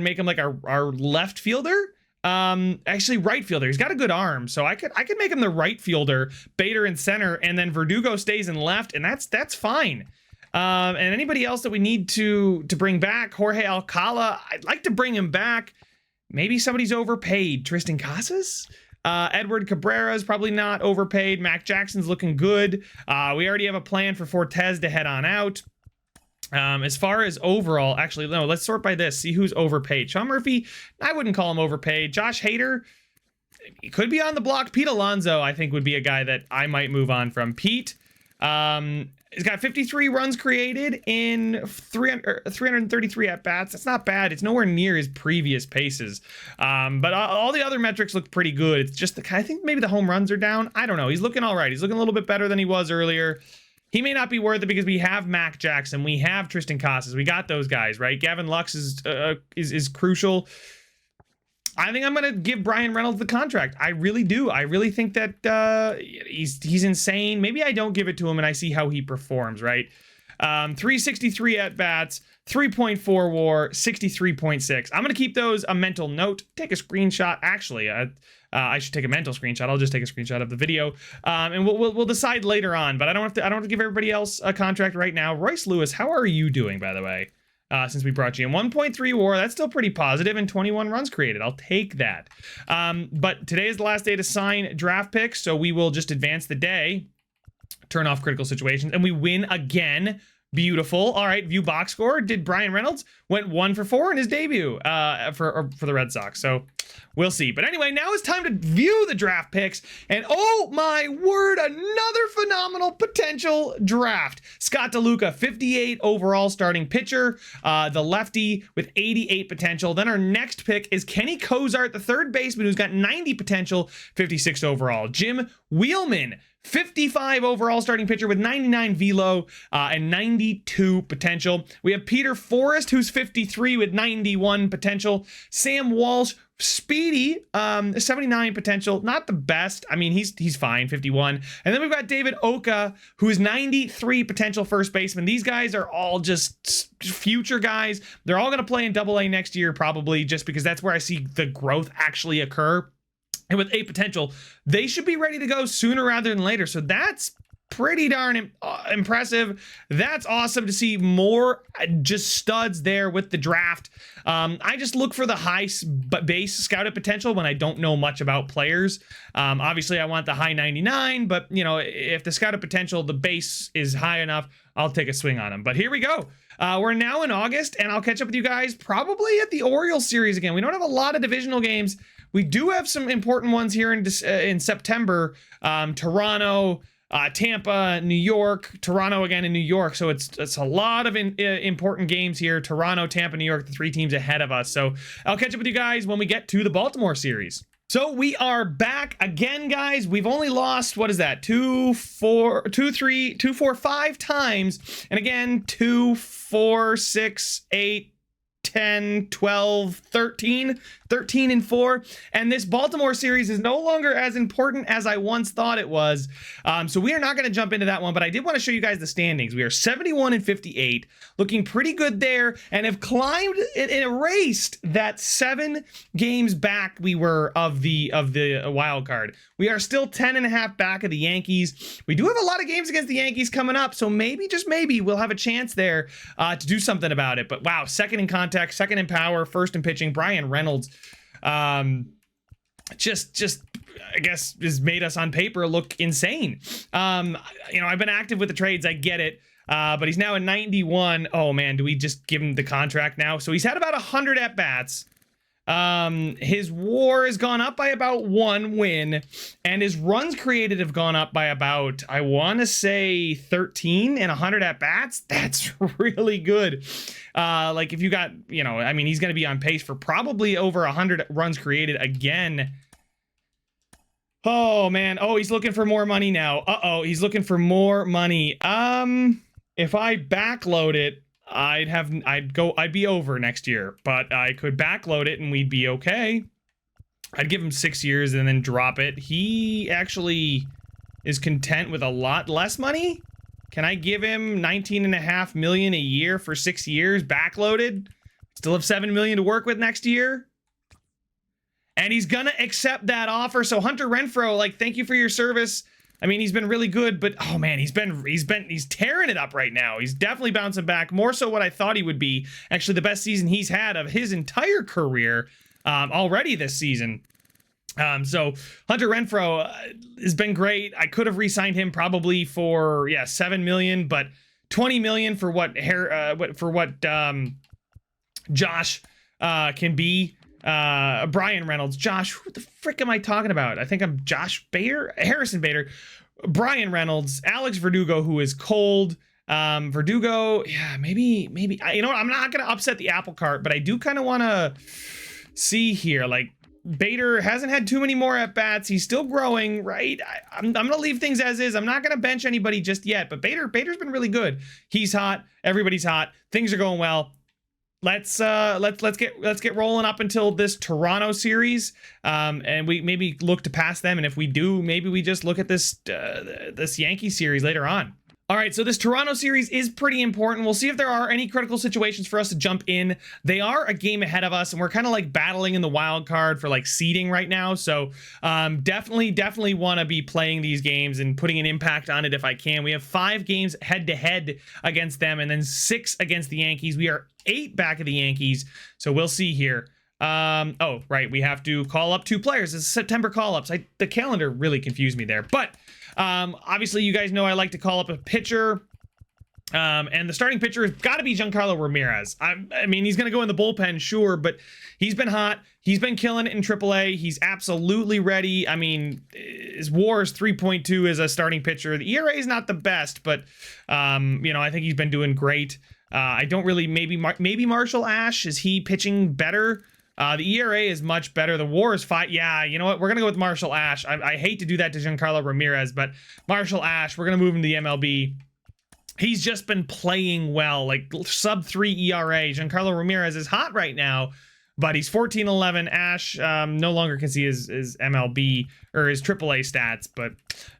make him like our left fielder. Actually right fielder. He's got a good arm, so I could make him the right fielder, Bader in center, and then Verdugo stays in left, and that's fine. And anybody else that we need to bring back, Jorge Alcala, I'd like to bring him back. Maybe somebody's overpaid. Tristan Casas? Edward Cabrera is probably not overpaid. Mac Jackson's looking good. We already have a plan for Fortes to head on out. As far as overall, actually, no, let's sort by this. See who's overpaid. Sean Murphy, I wouldn't call him overpaid. Josh Hader, he could be on the block. Pete Alonso, I think, would be a guy that I might move on from. Pete, he's got 53 runs created in 333 at-bats. That's not bad. It's nowhere near his previous paces. But all the other metrics look pretty good. It's just I think maybe the home runs are down. I don't know. He's looking all right. He's looking a little bit better than he was earlier. He may not be worth it because we have Mac Jackson. We have Tristan Casas. We got those guys, right? Gavin Lux is crucial. I think I'm going to give Brian Reynolds the contract. I really do. I really think that he's insane. Maybe I don't give it to him and I see how he performs, right? 363 at bats, 3.4 WAR, 63.6. I'm gonna keep those a mental note. Take a screenshot. Actually, I should take a mental screenshot. I'll just take a screenshot of the video, and we'll decide later on. But I don't have to give everybody else a contract right now. Royce Lewis, how are you doing, by the way? Since we brought you in, 1.3 WAR, that's still pretty positive, and 21 runs created. I'll take that. But today is the last day to sign draft picks, so we will just advance the day, turn off critical situations, and we win again. Beautiful. All right, view box score. Did Brian Reynolds went 1 for 4 in his debut for the Red Sox. So we'll see. But anyway, now it's time to view the draft picks. And oh my word, another phenomenal potential draft. Scott DeLuca, 58 overall starting pitcher, the lefty with 88 potential. Then our next pick is Kenny Cozart, the third baseman who's got 90 potential, 56 overall. Jim Wheelman, 55 overall starting pitcher with 99 velo and 92 potential. We have Peter Forrest, who's 53 with 91 potential. Sam Walsh, speedy, 79 potential. Not the best. I mean, he's fine, 51. And then we've got David Oka, who is 93 potential first baseman. These guys are all just future guys. They're all going to play in AA next year, probably, just because that's where I see the growth actually occur. And with 8 potential, they should be ready to go sooner rather than later. So that's pretty darn impressive. That's awesome to see more just studs there with the draft. I just look for the high base scouted potential when I don't know much about players. Obviously, I want the high 99, but you know, if the scouted potential, the base is high enough, I'll take a swing on them. But here we go. We're now in August, and I'll catch up with you guys probably at the Orioles series again. We don't have a lot of divisional games. We do have some important ones here in September. Toronto, Tampa, New York, Toronto again in New York. So it's a lot of important games here. Toronto, Tampa, New York, the 3 teams ahead of us. So I'll catch up with you guys when we get to the Baltimore series. So we are back again, guys. We've only lost, what is that? 2, 4, 5 times. And again, 2, 4, 6, 8, 10, 12, 13 and 4. And this Baltimore series is no longer as important as I once thought it was. So we are not going to jump into that one, but I did want to show you guys the standings. We are 71 and 58, looking pretty good there, and have climbed and erased that 7 games back we were of the wild card. We are still 10.5 back of the Yankees. We do have a lot of games against the Yankees coming up, so maybe, just maybe, we'll have a chance there to do something about it. But wow, second in contact, second in power, first in pitching. Brian Reynolds just I guess has made us on paper look insane. You know, I've been active with the trades, I get it, but he's now at 91. Oh man, do we just give him the contract now? So he's had about 100 at bats. His WAR has gone up by about 1 win, and his runs created have gone up by about, I want to say 13 and 100 at bats. That's really good. Like if you got, you know, I mean, he's going to be on pace for probably over 100 runs created again. Oh man. Oh, he's looking for more money now. He's looking for more money. If I backload it, I'd be over next year, but I could backload it and we'd be okay. I'd give him 6 years and then drop it. He actually is content with a lot less money. Can I give him 19.5 million a year for 6 years backloaded? Still have 7 million to work with next year. And he's gonna accept that offer. So Hunter Renfroe, like, thank you for your service. I mean, he's been really good, but oh man, he's tearing it up right now. He's definitely bouncing back, more so what I thought he would be. Actually, the best season he's had of his entire career already this season. So Hunter Renfroe has been great. I could have re-signed him probably for 7 million, but 20 million for what Josh can be. Brian Reynolds. Josh, who the frick am I talking about? I think I'm Josh Bader, Harrison Bader, Brian Reynolds, Alex Verdugo, who is cold. Verdugo, yeah, maybe, you know what? I'm not going to upset the apple cart, but I do kind of want to see here. Like, Bader hasn't had too many more at bats. He's still growing, right? I'm going to leave things as is. I'm not going to bench anybody just yet, but Bader's been really good. He's hot. Everybody's hot. Things are going well. Let's get rolling up until this Toronto series, and we maybe look to pass them. And if we do, maybe we just look at this Yankee series later on. All right, so this Toronto series is pretty important. We'll see if there are any critical situations for us to jump in. They are a game ahead of us, and we're kind of like battling in the wild card for like seeding right now. So definitely want to be playing these games and putting an impact on it if I can. We have 5 games head-to-head against them, and then 6 against the Yankees. We are 8 back of the Yankees, so we'll see here. Oh, right, we have to call up 2 players. It's September call-ups. The calendar really confused me there, but obviously you guys know I like to call up a pitcher, and the starting pitcher has got to be Giancarlo Ramirez. I mean, he's going to go in the bullpen, sure, but he's been hot. He's been killing it in AAA. He's absolutely ready. I mean, his WAR is 3.2 as a starting pitcher. The ERA is not the best, but you know, I think he's been doing great. I don't really, maybe Marshall Ash, is he pitching better? The ERA is much better. The WAR is 5. Yeah, you know what? We're going to go with Marshall Ash. I hate to do that to Giancarlo Ramirez, but Marshall Ash, we're going to move him to the MLB. He's just been playing well, like sub 3 ERA. Giancarlo Ramirez is hot right now, but he's 14-11. Ash no longer can see his MLB or his AAA stats, but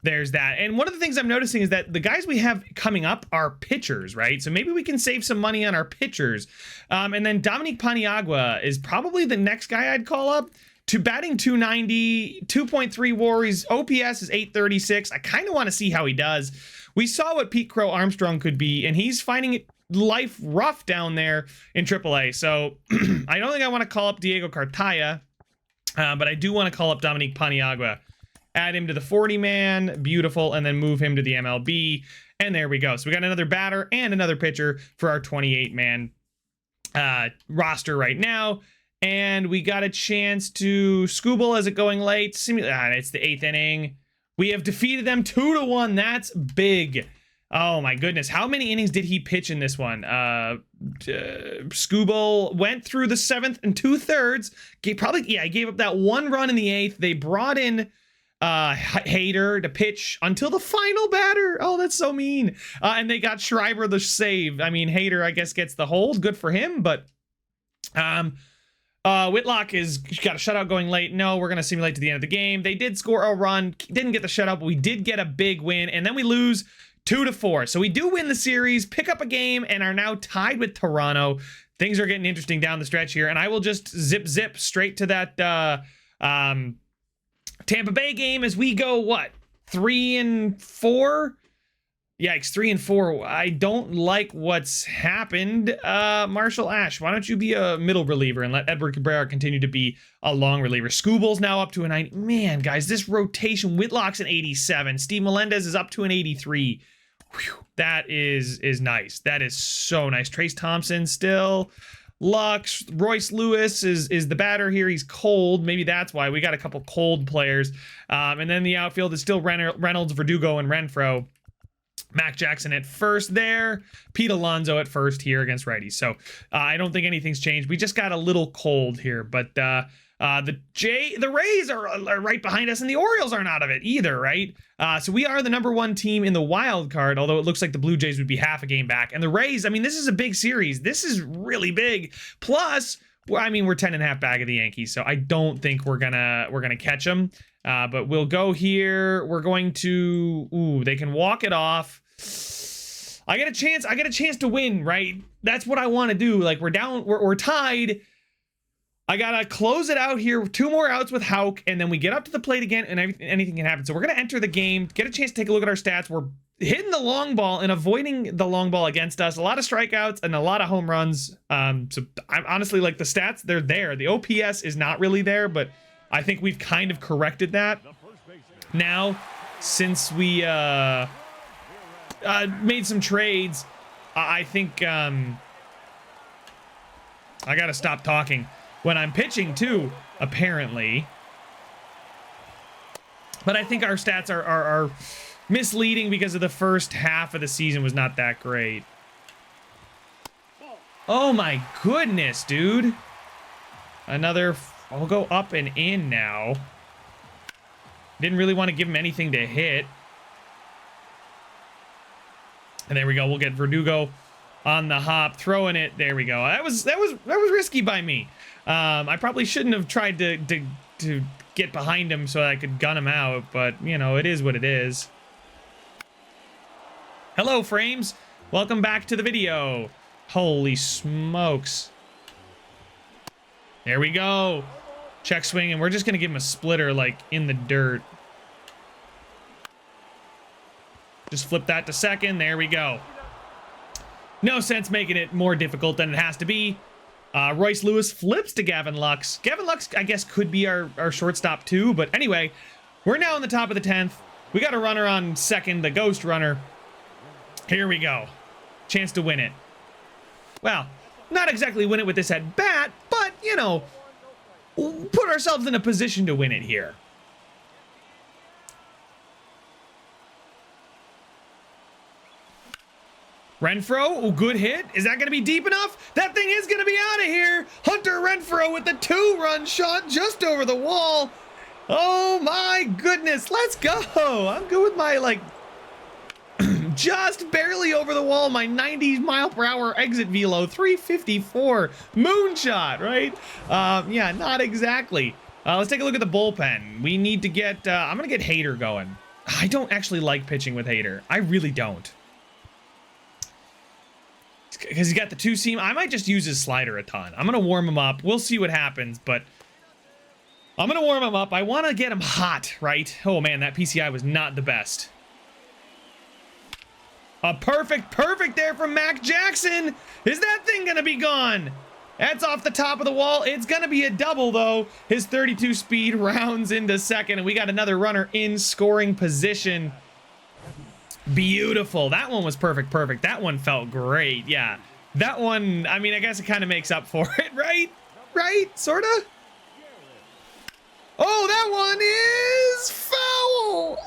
there's that. And one of the things I'm noticing is that the guys we have coming up are pitchers, right? So maybe we can save some money on our pitchers. And then Dominic Paniagua is probably the next guy I'd call up. To batting 290, 2.3 WAR, his OPS is 836. I kind of want to see how he does. We saw what Pete Crow Armstrong could be, and he's finding it life rough down there in AAA. So I don't think I want to call up Diego Cartaya, but I do want to call up Dominic Paniagua. Add him to the 40-man, beautiful, and then move him to the MLB. And there we go. So we got another batter and another pitcher for our 28-man roster right now. And we got a chance to Scooble. Is it going late? It's the 8th inning. We have defeated them 2-1. That's big. Oh my goodness. How many innings did he pitch in this one? Scooble went through the 7th and 2/3. He gave up that 1 run in the 8th. They brought in Hader to pitch until the final batter. Oh, that's so mean. And they got Schreiber the save. I mean, Hader, I guess, gets the hold. Good for him, but Whitlock is got a shutout going late. No, we're going to simulate to the end of the game. They did score a run, didn't get the shutout, but we did get a big win, and then we lose 2-4. So we do win the series, pick up a game, and are now tied with Toronto. Things are getting interesting down the stretch here, and I will just zip straight to that Tampa Bay game as we go, what, 3-4? Yikes, 3-4. I don't like what's happened. Marshall Ash, why don't you be a middle reliever and let Edward Cabrera continue to be a long reliever? Scooble's now up to a 90. Man, guys, this rotation, Whitlock's an 87. Steve Melendez is up to an 83. Whew, that is nice. That is so nice. Trace Thompson still. Lux, Royce Lewis is the batter here. He's cold. Maybe that's why we got a couple cold players. And then the outfield is still Reynolds, Verdugo, and Renfroe. Mac Jackson at first there. Pete Alonso at first here against righties. So I don't think anything's changed. We just got a little cold here, but the Rays are right behind us, and the Orioles aren't out of it either, right? So we are the #1 team in the wild card, although it looks like the Blue Jays would be half a game back. And the Rays, I mean, this is a big series. This is really big. Plus, I mean, we're 10.5 back of the Yankees, so I don't think we're gonna catch them. But we'll go here. We're going to, they can walk it off. I get a chance to win, right? That's what I want to do. Like, we're tied. I gotta close it out here. 2 more outs with Houck, and then we get up to the plate again, and anything can happen. So we're gonna enter the game, get a chance to take a look at our stats. We're hitting the long ball and avoiding the long ball against us. A lot of strikeouts and a lot of home runs. So I'm honestly, like, the stats, they're there. The OPS is not really there, but I think we've kind of corrected that now since we made some trades. I think I gotta stop talking when I'm pitching too, apparently. But I think our stats are misleading because of the first half of the season was not that great. Oh my goodness, dude. Another, I'll go up and in now. Didn't really want to give him anything to hit. And there we go. We'll get Verdugo on the hop, throwing it. There we go. That was risky by me. I probably shouldn't have tried to get behind him so I could gun him out, but you know, it is what it is. Hello, frames. Welcome back to the video. Holy smokes. There we go. Check swing, and we're just going to give him a splitter, like, in the dirt. Just flip that to second. There we go. No sense making it more difficult than it has to be. Royce Lewis flips to Gavin Lux. Gavin Lux, I guess, could be our shortstop too. But anyway, we're now in the top of the 10th. We got a runner on second, the ghost runner. Here we go. Chance to win it. Well, not exactly win it with this at bat, but, you know, put ourselves in a position to win it here. Renfroe, oh, good hit. Is that going to be deep enough? That thing is going to be out of here. Hunter Renfroe with the 2-run shot just over the wall. Oh my goodness, let's go. I'm good with my, like, just barely over the wall, my 90 mile per hour exit velo, 354 moonshot, right? Yeah, not exactly. Let's take a look at the bullpen. We need to get, I'm going to get Hader going. I don't actually like pitching with Hader. I really don't. Because he's got the 2-seam. I might just use his slider a ton. I'm going to warm him up. We'll see what happens, but I'm going to warm him up. I want to get him hot, right? Oh, man, that PCI was not the best. A perfect there from Mac Jackson. Is that thing going to be gone? That's off the top of the wall. It's going to be a double, though. His 32 speed rounds into second, and we got another runner in scoring position. Beautiful. That one was perfect. That one felt great. Yeah. That one, I mean, I guess it kind of makes up for it, right? Right? Sort of? Oh, that one is foul.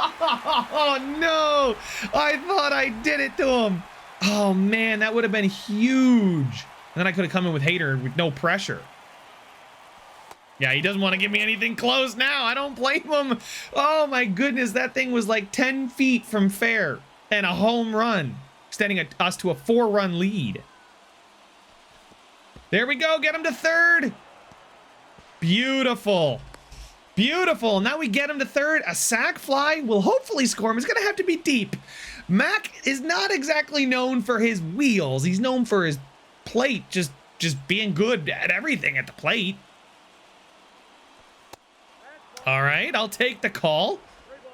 Oh, no. I thought I did it to him. Oh, man, that would have been huge. And then I could have come in with Hader with no pressure. Yeah, he doesn't want to give me anything close now. I don't blame him. Oh, my goodness. That thing was like 10 feet from fair and a home run, extending us to a 4-run lead. There we go. Get him to third. Beautiful. Beautiful. Now we get him to third. A sac fly will hopefully score him. It's going to have to be deep. Mac is not exactly known for his wheels. He's known for his plate, just being good at everything at the plate. All right, I'll take the call.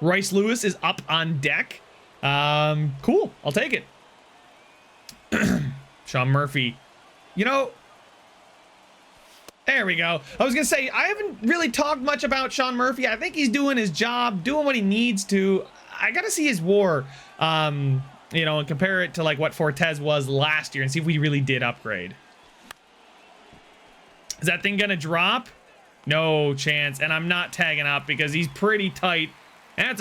Royce Lewis is up on deck. Cool, I'll take it. Sean Murphy. You know, there we go. I was going to say, I haven't really talked much about Sean Murphy. I think he's doing his job, doing what he needs to. I got to see his WAR, you know, and compare it to like what Fortes was last year and see if we really did upgrade. Is that thing going to drop? No chance, and I'm not tagging up because he's pretty tight. That's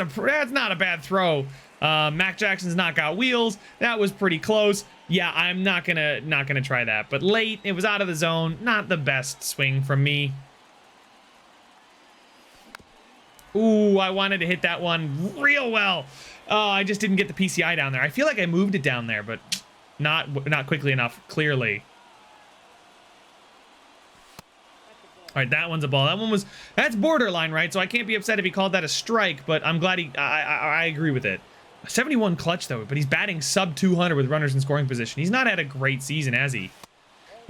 not a bad throw. Mac Jackson's not got wheels. That was pretty close. Yeah, I'm not gonna try that. But late, it was out of the zone. Not the best swing from me. Ooh, I wanted to hit that one real well. Oh, I just didn't get the PCI down there. I feel like I moved it down there, but not quickly enough, clearly. All right, that one's a ball. That one was, that's borderline, right? So I can't be upset if he called that a strike, but I'm glad I agree with it. 71 clutch, though, but he's batting sub 200 with runners in scoring position. He's not had a great season, has he?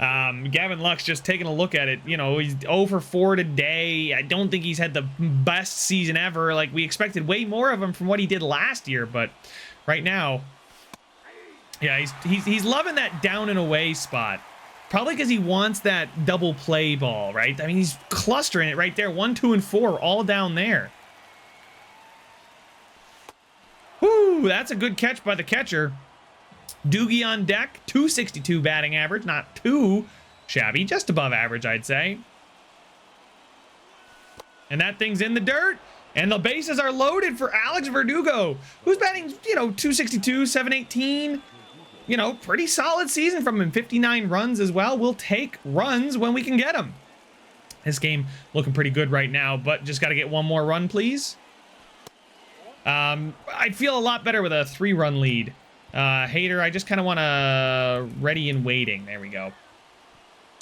Gavin Lux, just taking a look at it, you know, he's 0 for 4 today. I don't think he's had the best season ever. Like, we expected way more of him from what he did last year, but right now, yeah, he's loving that down and away spot. Probably because he wants that double play ball, right? I mean, he's clustering it right there. 1, 2, and 4 all down there. Whoo, that's a good catch by the catcher. Doogie on deck, 262 batting average, not too shabby, just above average, I'd say. And that thing's in the dirt, and the bases are loaded for Alex Verdugo, who's batting, you know, 262, 718. You know, pretty solid season from him. 59 runs as well. We'll take runs when we can get them. This game looking pretty good right now, but just got to get one more run, please. I'd feel a lot better with a 3-run lead. Hader, I just kind of want to ready and waiting. There we go.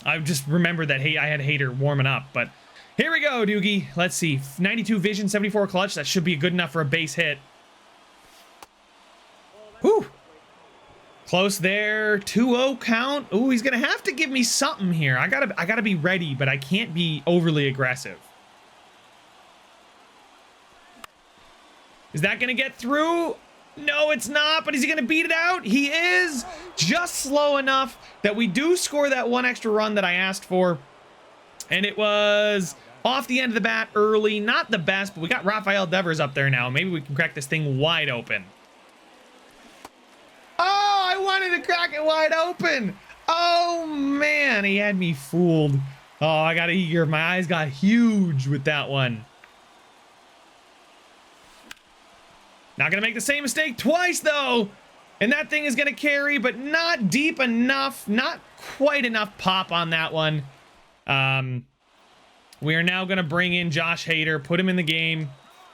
I just remembered that, hey, I had Hader warming up, but here we go, Doogie. Let's see. 92 vision, 74 clutch. That should be good enough for a base hit. Whew. Close there. 2-0 count. Ooh, he's gonna have to give me something here. I gotta be ready, but I can't be overly aggressive. Is that gonna get through? No, it's not, but is he gonna beat it out? He is, just slow enough that we do score that one extra run that I asked for. And it was off the end of the bat early. Not the best, but we got Rafael Devers up there now. Maybe we can crack this thing wide open. Oh, I wanted to crack it wide open. Oh, man, he had me fooled. Oh, I got eager. My eyes got huge with that one. Not going to make the same mistake twice, though. And that thing is going to carry, but not deep enough. Not quite enough pop on that one. We are now going to bring in Josh Hader, put him in the game.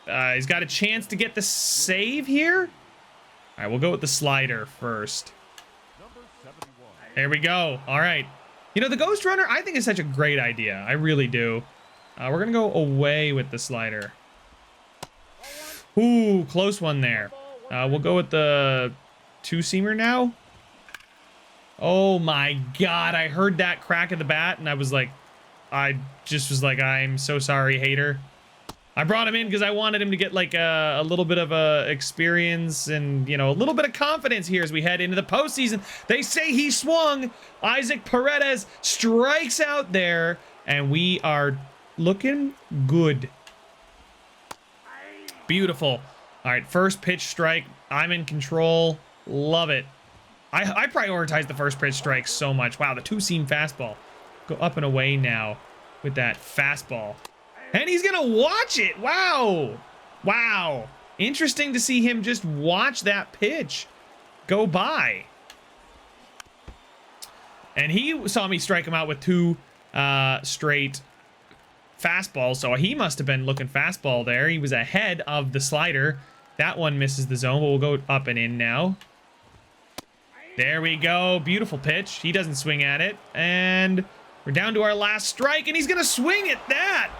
He's got a chance to get the save here. All right, we'll go with the slider first. There we go. All right. You know, the Ghost Runner, I think is such a great idea. I really do. We're going to go away with the slider. Ooh, close one there. We'll go with the two-seamer now. Oh my God, I heard that crack of the bat and I was like, I'm so sorry, Hader. I brought him in because I wanted him to get like a little bit of experience and, you know, a little bit of confidence here as we head into the postseason. They say he swung. Isaac Paredes strikes out there and we are looking good. Beautiful. All right, first pitch strike. I'm in control. Love it. I prioritize the first pitch strike so much. Wow, the two-seam fastball. Go up and away now with that fastball. And he's going to watch it. Wow. Wow. Interesting to see him just watch that pitch go by. And he saw me strike him out with two straight fastballs, so he must have been looking fastball there. He was ahead of the slider. That one misses the zone, but we'll go up and in now. There we go. Beautiful pitch. He doesn't swing at it. And we're down to our last strike, and he's going to swing at that.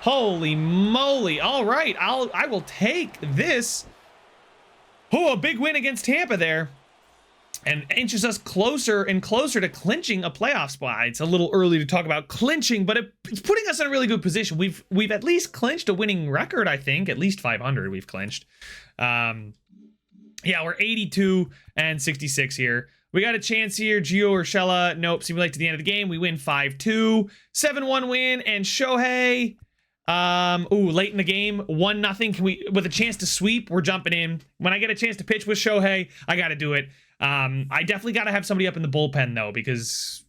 Holy moly. All right. I will take this. Oh, a big win against Tampa there. And inches us closer and closer to clinching a playoff spot. It's a little early to talk about clinching, but it's putting us in a really good position. We've at least clinched a winning record, I think. At least 500 we've clinched. Yeah, we're 82 and 66 here. We got a chance here. Gio Urshela, nope, simulate to the end of the game. We win 5-2, 7-1 win, and Shohei, late in the game, 1-0. Can we, with a chance to sweep, we're jumping in. When I get a chance to pitch with Shohei, I got to do it. I definitely got to have somebody up in the bullpen, though, because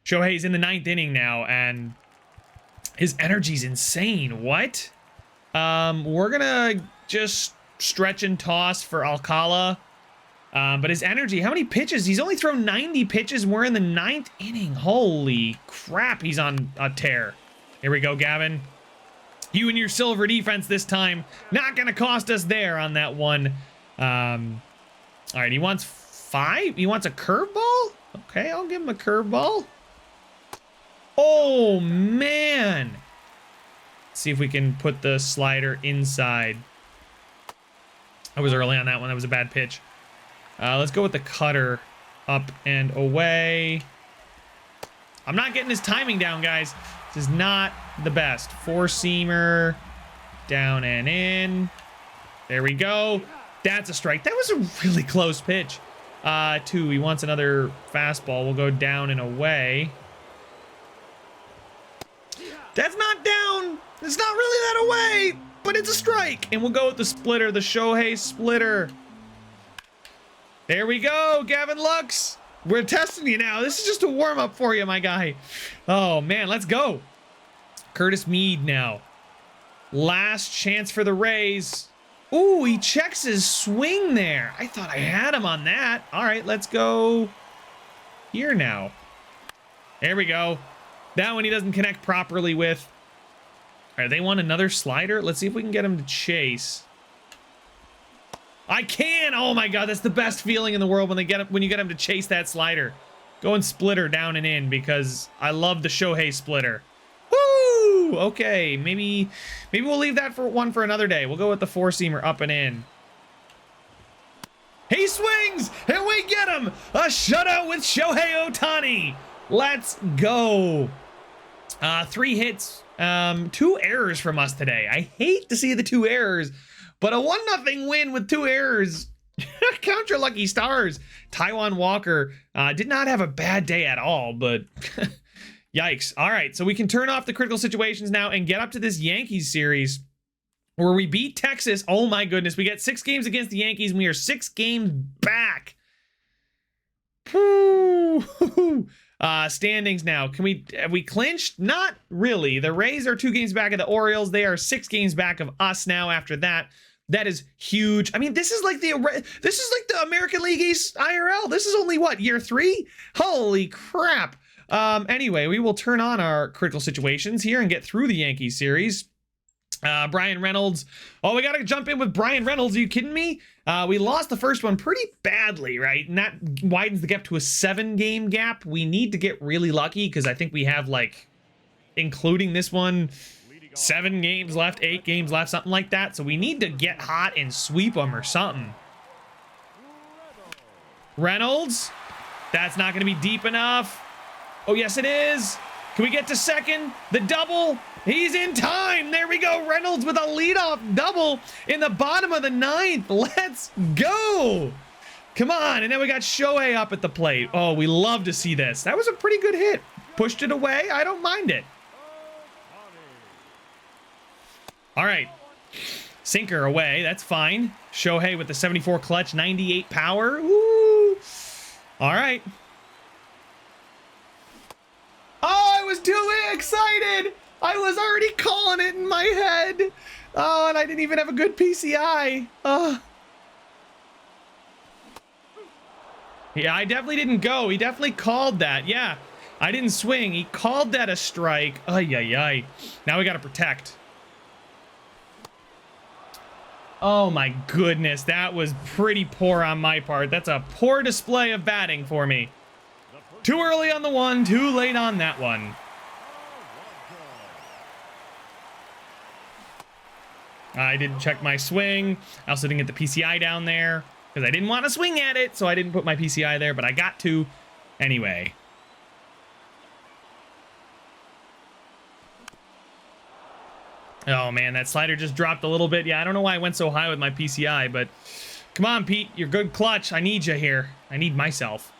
Shohei's in the 9th inning now, and his energy's insane. What? We're going to just stretch and toss for Alcala. But his energy, how many pitches? He's only thrown 90 pitches, and we're in the 9th inning. Holy crap, he's on a tear. Here we go, Gavin. You and your silver defense this time. Not going to cost us there on that one. All right, he wants 5. He wants a curveball? Okay, I'll give him a curveball. Oh, man. Let's see if we can put the slider inside. I was early on that one. That was a bad pitch. Let's go with the cutter. Up and away. I'm not getting his timing down, guys. This is not the best. Four-seamer. Down and in. There we go. That's a strike. That was a really close pitch. 2. He wants another fastball. We'll go down and away. That's not down. It's not really that away, but it's a strike. And we'll go with the splitter, the Shohei splitter. There we go, Gavin Lux. We're testing you now. This is just a warm-up for you, my guy. Oh, man, let's go. Curtis Mead now. Last chance for the Rays. Ooh, he checks his swing there. I thought I had him on that. All right, let's go here now. There we go. That one he doesn't connect properly with. All right, they want another slider. Let's see if we can get him to chase. I can! Oh my god, that's the best feeling in the world when you get him to chase that slider. Go and splitter down and in because I love the Shohei splitter. Woo! Okay, maybe we'll leave that for another day. We'll go with the four-seamer up and in. He swings, and we get him. A shutout with Shohei Ohtani. Let's go. 3 hits, 2 errors from us today. I hate to see the 2 errors, but a 1-0 win with 2 errors. Count your lucky stars. Taiwan Walker did not have a bad day at all, but yikes. All right, so we can turn off the critical situations now and get up to this Yankees series where we beat Texas. Oh my goodness, we get 6 games against the Yankees, and we are 6 games back. Standings now. Have we clinched? Not really. The Rays are 2 games back of the Orioles. They are 6 games back of us now after that. That is huge. I mean, this is like the American League East IRL. This is only what, year 3? Holy crap. Anyway, we will turn on our critical situations here and get through the Yankees series. Brian Reynolds. Oh, we got to jump in with Brian Reynolds. Are you kidding me? We lost the first one pretty badly, right? And that widens the gap to a 7-game gap. We need to get really lucky because I think we have, like, including this one, 7 games left, 8 games left, something like that. So we need to get hot and sweep them or something. Reynolds. That's not going to be deep enough. Oh, yes, it is. Can we get to second? The double. He's in time. There we go. Reynolds with a leadoff double in the bottom of the 9th. Let's go. Come on. And then we got Shohei up at the plate. Oh, we love to see this. That was a pretty good hit. Pushed it away. I don't mind it. All right. Sinker away. That's fine. Shohei with the 74 clutch, 98 power. Ooh. All right. Oh, I was too excited. I was already calling it in my head. Oh, and I didn't even have a good PCI. Yeah, I definitely didn't go. He definitely called that. Yeah, I didn't swing. He called that a strike. Ay, ay, ay. Now we got to protect. Oh, my goodness. That was pretty poor on my part. That's a poor display of batting for me. Too early on the one, too late on that one. I didn't check my swing. I also didn't get the PCI down there because I didn't want to swing at it, so I didn't put my PCI there, but I got to anyway. Oh, man, that slider just dropped a little bit. Yeah, I don't know why I went so high with my PCI, but come on, Pete. You're good clutch. I need you here. I need myself.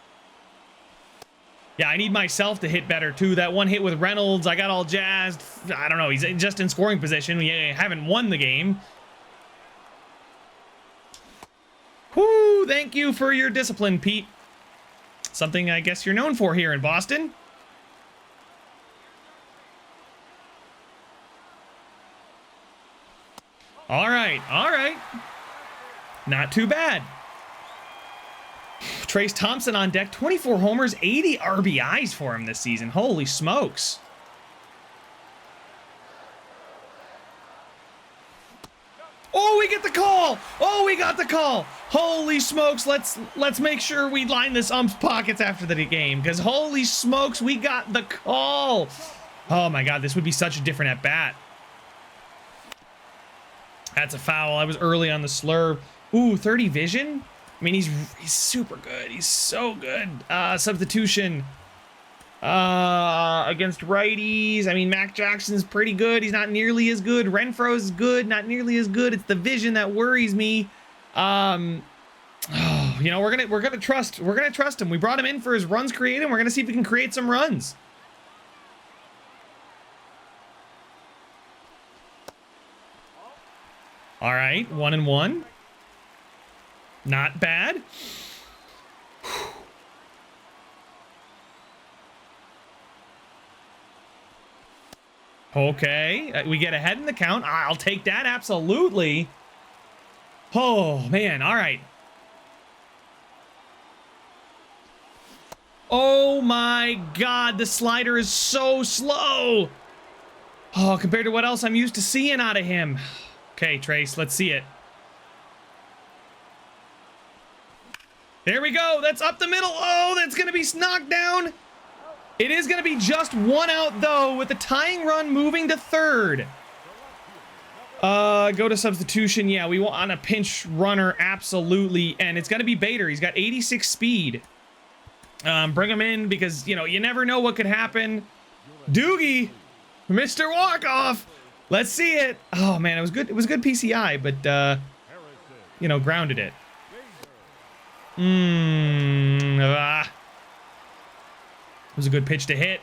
Yeah, I need myself to hit better, too. That one hit with Reynolds, I got all jazzed. I don't know. He's just in scoring position. We haven't won the game. Whoo, thank you for your discipline, Pete. Something I guess you're known for here in Boston. All right, all right. Not too bad. Trace Thompson on deck, 24 homers, 80 RBIs for him this season. Holy smokes. Oh, we get the call. Oh, we got the call. Holy smokes. Let's make sure we line this ump's pockets after the game, because holy smokes, we got the call. Oh my God, this would be such a different at bat. That's a foul. I was early on the slurve. Ooh, 30 vision. I mean, he's super good. He's so good. Substitution against righties. I mean, Mac Jackson's pretty good. He's not nearly as good. Renfro's good, not nearly as good. It's the vision that worries me. You know, we're gonna trust him. We brought him in for his runs created. We're gonna see if we can create some runs. All right, 1-1. Not bad. Okay, we get ahead in the count. I'll take that, absolutely. Oh, man, all right. Oh, my God, the slider is so slow. Oh, compared to what else I'm used to seeing out of him. Okay, Trace, let's see it. There we go. That's up the middle. Oh, that's going to be knocked down. It is going to be just 1 out, though, with the tying run moving to third. Go to substitution. Yeah, we want a pinch runner, absolutely. And it's going to be Bader. He's got 86 speed. Bring him in because, you know, you never know what could happen. Doogie, Mr. Walk-Off. Let's see it. Oh, man, it was good. It was good PCI, but, you know, grounded it. It was a good pitch to hit.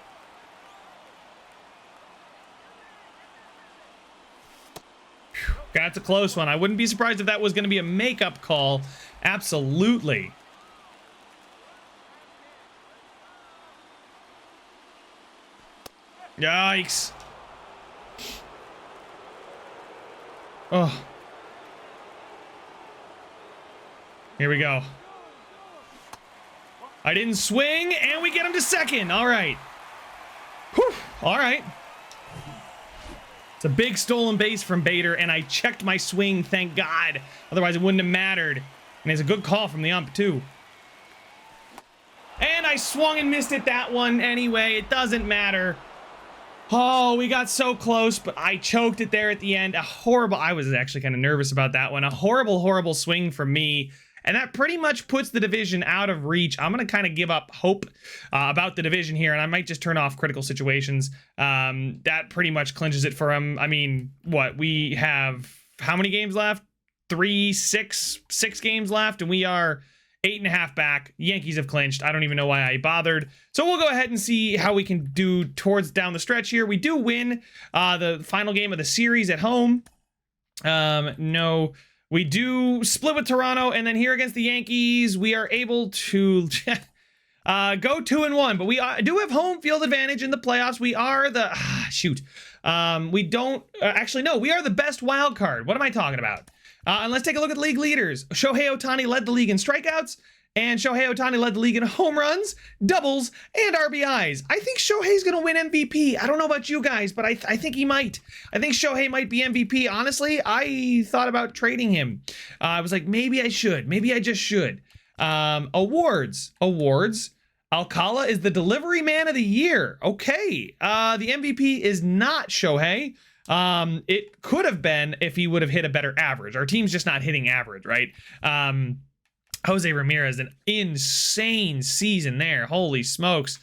That's a close one. I wouldn't be surprised if that was going to be a makeup call. Absolutely. Yikes. Oh. Here we go. I didn't swing, and we get him to second. All right. Whew. All right. It's a big stolen base from Bader, and I checked my swing, thank God. Otherwise, it wouldn't have mattered. And it's a good call from the ump, too. And I swung and missed it that one anyway. It doesn't matter. Oh, we got so close, but I choked it there at the end. I was actually kind of nervous about that one. A horrible, horrible swing from me. And that pretty much puts the division out of reach. I'm going to kind of give up hope about the division here, and I might just turn off critical situations. That pretty much clinches it for him. I mean, what? We have how many games left? Six games left, and we are 8.5 back. Yankees have clinched. I don't even know why I bothered. So we'll go ahead and see how we can do towards down the stretch here. We do win the final game of the series at home. No... We do split with Toronto, and then here against the Yankees, we are able to go 2-1. But we do have home field advantage in the playoffs. We are the we don't actually no. We are the best wild card. What am I talking about? And let's take a look at league leaders. Shohei Ohtani led the league in strikeouts, and Shohei Ohtani led the league in home runs, doubles, and RBIs. I think Shohei's going to win MVP. I don't know about you guys, but I think he might. I think Shohei might be MVP. Honestly, I thought about trading him. I was like, maybe I should. Maybe I just should. Awards. Alcala is the delivery man of the year. Okay. The MVP is not Shohei. It could have been if he would have hit a better average. Our team's just not hitting average, right? Jose Ramirez, an insane season there. Holy smokes.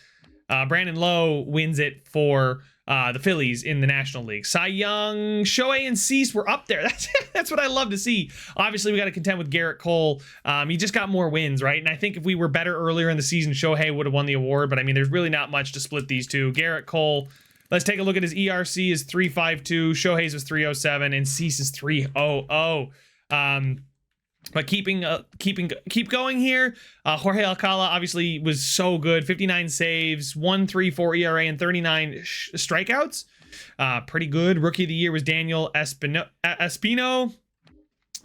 Brandon Lowe wins it for the Phillies in the National League. Cy Young, Shohei, and Cease were up there. That's what I love to see. Obviously, we got to contend with Garrett Cole. He just got more wins, right? And I think if we were better earlier in the season, Shohei would have won the award. But, I mean, there's really not much to split these two. Garrett Cole, let's take a look at his ERC is 3.52. Shohei's was 3.07, and Cease is 3.00. But keep going here. Jorge Alcala obviously was so good. 59 saves, 1.34 ERA, and 39 strikeouts. Pretty good. Rookie of the year was Daniel Espino.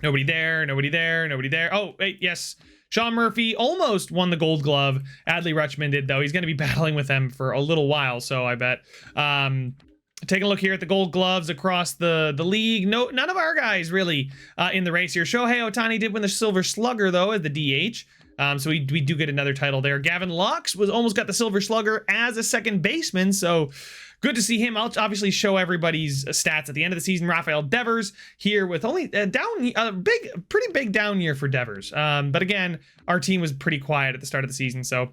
Nobody there. Oh, wait, yes. Sean Murphy almost won the Gold Glove. Adley Rutschman did, though. He's going to be battling with them for a little while, so I bet. Taking a look here at the Gold Gloves across the league. No, none of our guys really in the race here. Shohei Ohtani did win the Silver Slugger, though, as the DH. So we do get another title there. Gavin Lux was almost got the Silver Slugger as a second baseman, so good to see him. I'll obviously show everybody's stats at the end of the season. Rafael Devers here with only pretty big down year for Devers. But again, our team was pretty quiet at the start of the season, so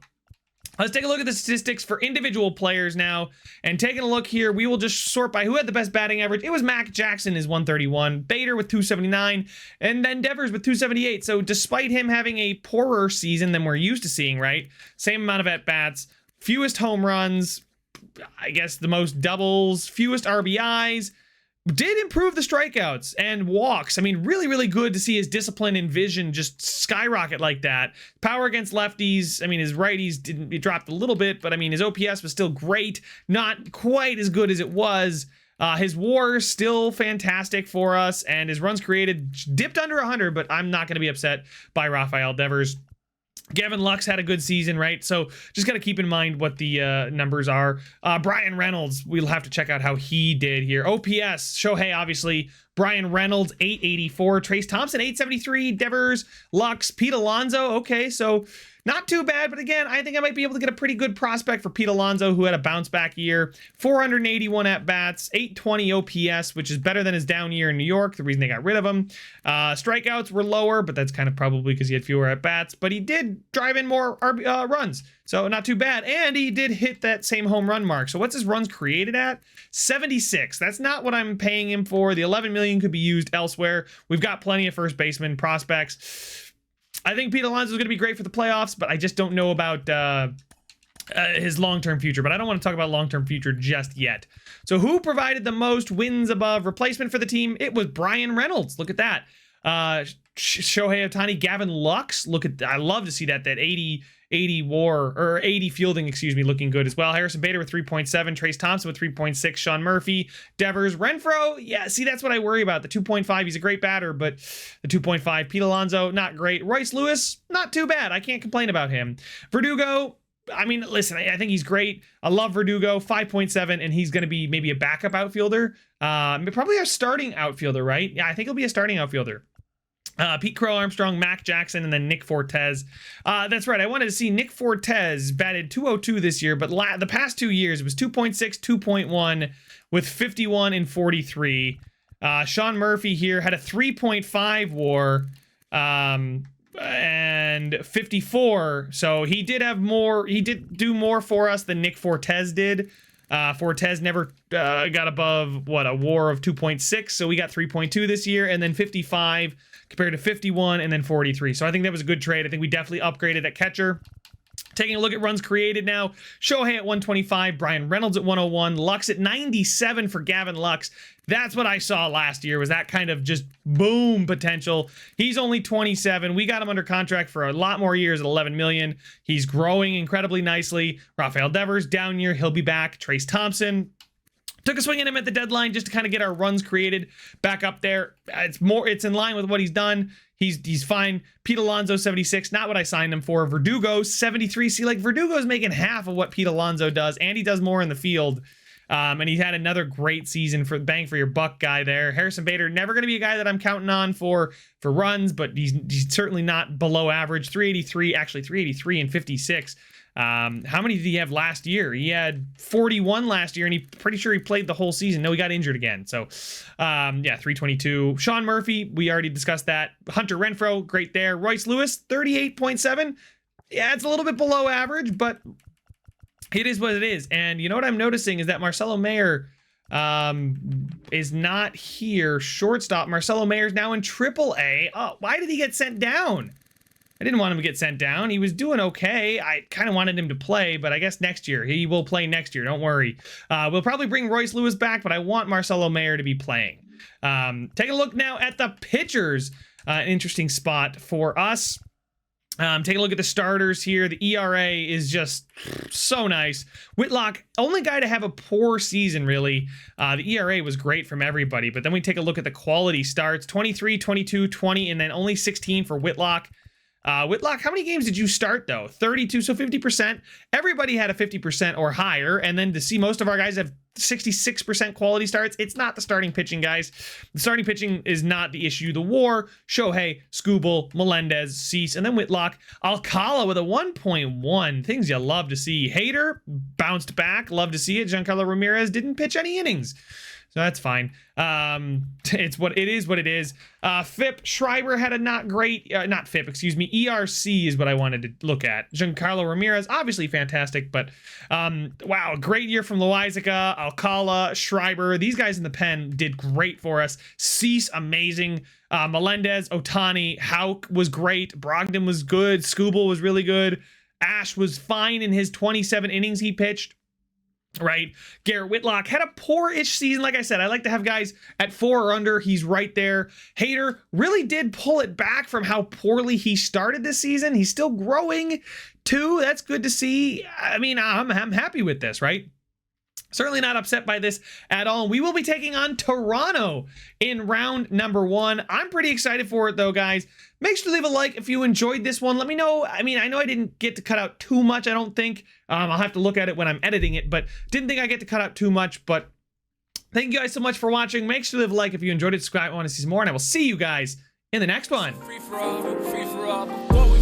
let's take a look at the statistics for individual players now. And taking a look here, we will just sort by who had the best batting average. It was Mac Jackson is 131, Bader with 279, and then Devers with 278. So despite him having a poorer season than we're used to seeing, right? Same amount of at-bats, fewest home runs, I guess the most doubles, fewest RBIs, did improve the strikeouts and walks. I mean, really, really good to see his discipline and vision just skyrocket like that. Power against lefties. I mean, his righties he dropped a little bit, but I mean, his OPS was still great. Not quite as good as it was. His WAR still fantastic for us, and his runs created dipped under 100, but I'm not going to be upset by Rafael Devers. Gavin Lux had a good season, right? So just got to keep in mind what the numbers are. Brian Reynolds, we'll have to check out how he did here. OPS, Shohei obviously Brian Reynolds, 884. Trace Thompson, 873. Devers, Lux, Pete Alonso. Okay, so not too bad, but again, I think I might be able to get a pretty good prospect for Pete Alonso, who had a bounce back year. 481 at-bats, 820 OPS, which is better than his down year in New York, the reason they got rid of him. Strikeouts were lower, but that's kind of probably because he had fewer at-bats, but he did drive in more runs, so not too bad. And he did hit that same home run mark. So what's his runs created at? 76. That's not what I'm paying him for. The $11 million could be used elsewhere. We've got plenty of first baseman prospects. I think Pete Alonso is going to be great for the playoffs, but I just don't know about his long-term future. But I don't want to talk about long-term future just yet. So who provided the most wins above replacement for the team? It was Brian Reynolds. Look at that. Shohei Ohtani, Gavin Lux. Look at, I love to see that 80 WAR or 80 fielding, excuse me, looking good as well. Harrison Bader with 3.7, Trace Thompson with 3.6, Sean Murphy, Devers, Renfroe. Yeah, see, that's what I worry about. The 2.5, he's a great batter, but the 2.5, Pete Alonso, not great. Royce Lewis, not too bad. I can't complain about him. Verdugo, I mean, listen, I think he's great. I love Verdugo, 5.7, and he's going to be maybe a backup outfielder. Probably our starting outfielder, right? Yeah, I think he'll be a starting outfielder. Pete Crow Armstrong, Mac Jackson, and then Nick Fortes. That's right. I wanted to see Nick Fortes batted 202 this year, but the past 2 years it was 2.6, 2.1 with 51 and 43. Sean Murphy here had a 3.5 WAR and 54. So he did have more. He did do more for us than Nick Fortes did. Fortes never got above a WAR of 2.6, so we got 3.2 this year, and then 55 compared to 51 and then 43. So I think that was a good trade. I think we definitely upgraded at catcher. Taking a look at runs created now, Shohei at 125, Brian Reynolds at 101, Lux at 97 for Gavin Lux. That's what I saw last year, was that kind of just boom potential. He's only 27. We got him under contract for a lot more years at 11 million. He's growing incredibly nicely. Rafael Devers, down year, he'll be back. Trace Thompson, took a swing at him at the deadline just to kind of get our runs created back up there. It's in line with what he's done. He's fine. Pete Alonso, 76. Not what I signed him for. Verdugo, 73. See, like, Verdugo's making half of what Pete Alonso does, and he does more in the field. And he's had another great season for bang for your buck guy there. Harrison Bader, never going to be a guy that I'm counting on for runs, but he's certainly not below average. 383, actually 383 and 56. How many did he have last year? He had 41 last year, and he's pretty sure he played the whole season. No, he got injured again. So, yeah, 322. Sean Murphy, we already discussed that. Hunter Renfroe, great there. Royce Lewis, 38.7. Yeah, it's a little bit below average, but it is what it is. And you know what I'm noticing is that Marcelo Mayer is not here. Shortstop Marcelo Mayer's now in AAA. Oh, why did he get sent down? I didn't want him to get sent down. He was doing okay. I kind of wanted him to play, but I guess next year. He will play next year. Don't worry. We'll probably bring Royce Lewis back, but I want Marcelo Mayer to be playing. Take a look now at the pitchers. An interesting spot for us. Take a look at the starters here. The ERA is just so nice. Whitlock, only guy to have a poor season, really. The ERA was great from everybody, but then we take a look at the quality starts. 23, 22, 20, and then only 16 for Whitlock. Whitlock, how many games did you start, though? 32, so 50%. Everybody had a 50% or higher, and then to see most of our guys have 66% quality starts, it's not the starting pitching, guys. The starting pitching is not the issue. The WAR, Shohei, Skubal, Melendez, Cease, and then Whitlock. Alcala with a 1.1. Things you love to see. Hader bounced back. Love to see it. Giancarlo Ramirez didn't pitch any innings. So that's fine. It's what it is. What it is. FIP Schreiber had a not great, not FIP, excuse me. ERC is what I wanted to look at. Giancarlo Ramirez, obviously fantastic, but wow, great year from Loizaga, Alcala, Schreiber. These guys in the pen did great for us. Cease, amazing. Melendez, Ohtani, Houck was great. Brogdon was good. Skubal was really good. Ash was fine in his 27 innings he pitched. Right, Garrett Whitlock had a poor-ish season. Like I said, I like to have guys at 4 or under. He's right there. Hader really did pull it back from how poorly he started this season. He's still growing too. That's good to see. I mean, I'm happy with this, right? Certainly not upset by this at all. We will be taking on Toronto in round number 1. I'm pretty excited for it, though, guys. Make sure to leave a like if you enjoyed this one. Let me know. I mean, I know I didn't get to cut out too much, I don't think. I'll have to look at it when I'm editing it, but didn't think I get to cut out too much. But Thank you guys so much for watching. Make sure to leave a like if you enjoyed it. Subscribe if you want to see some more, and I will see you guys in the next one. Free for all, free for all.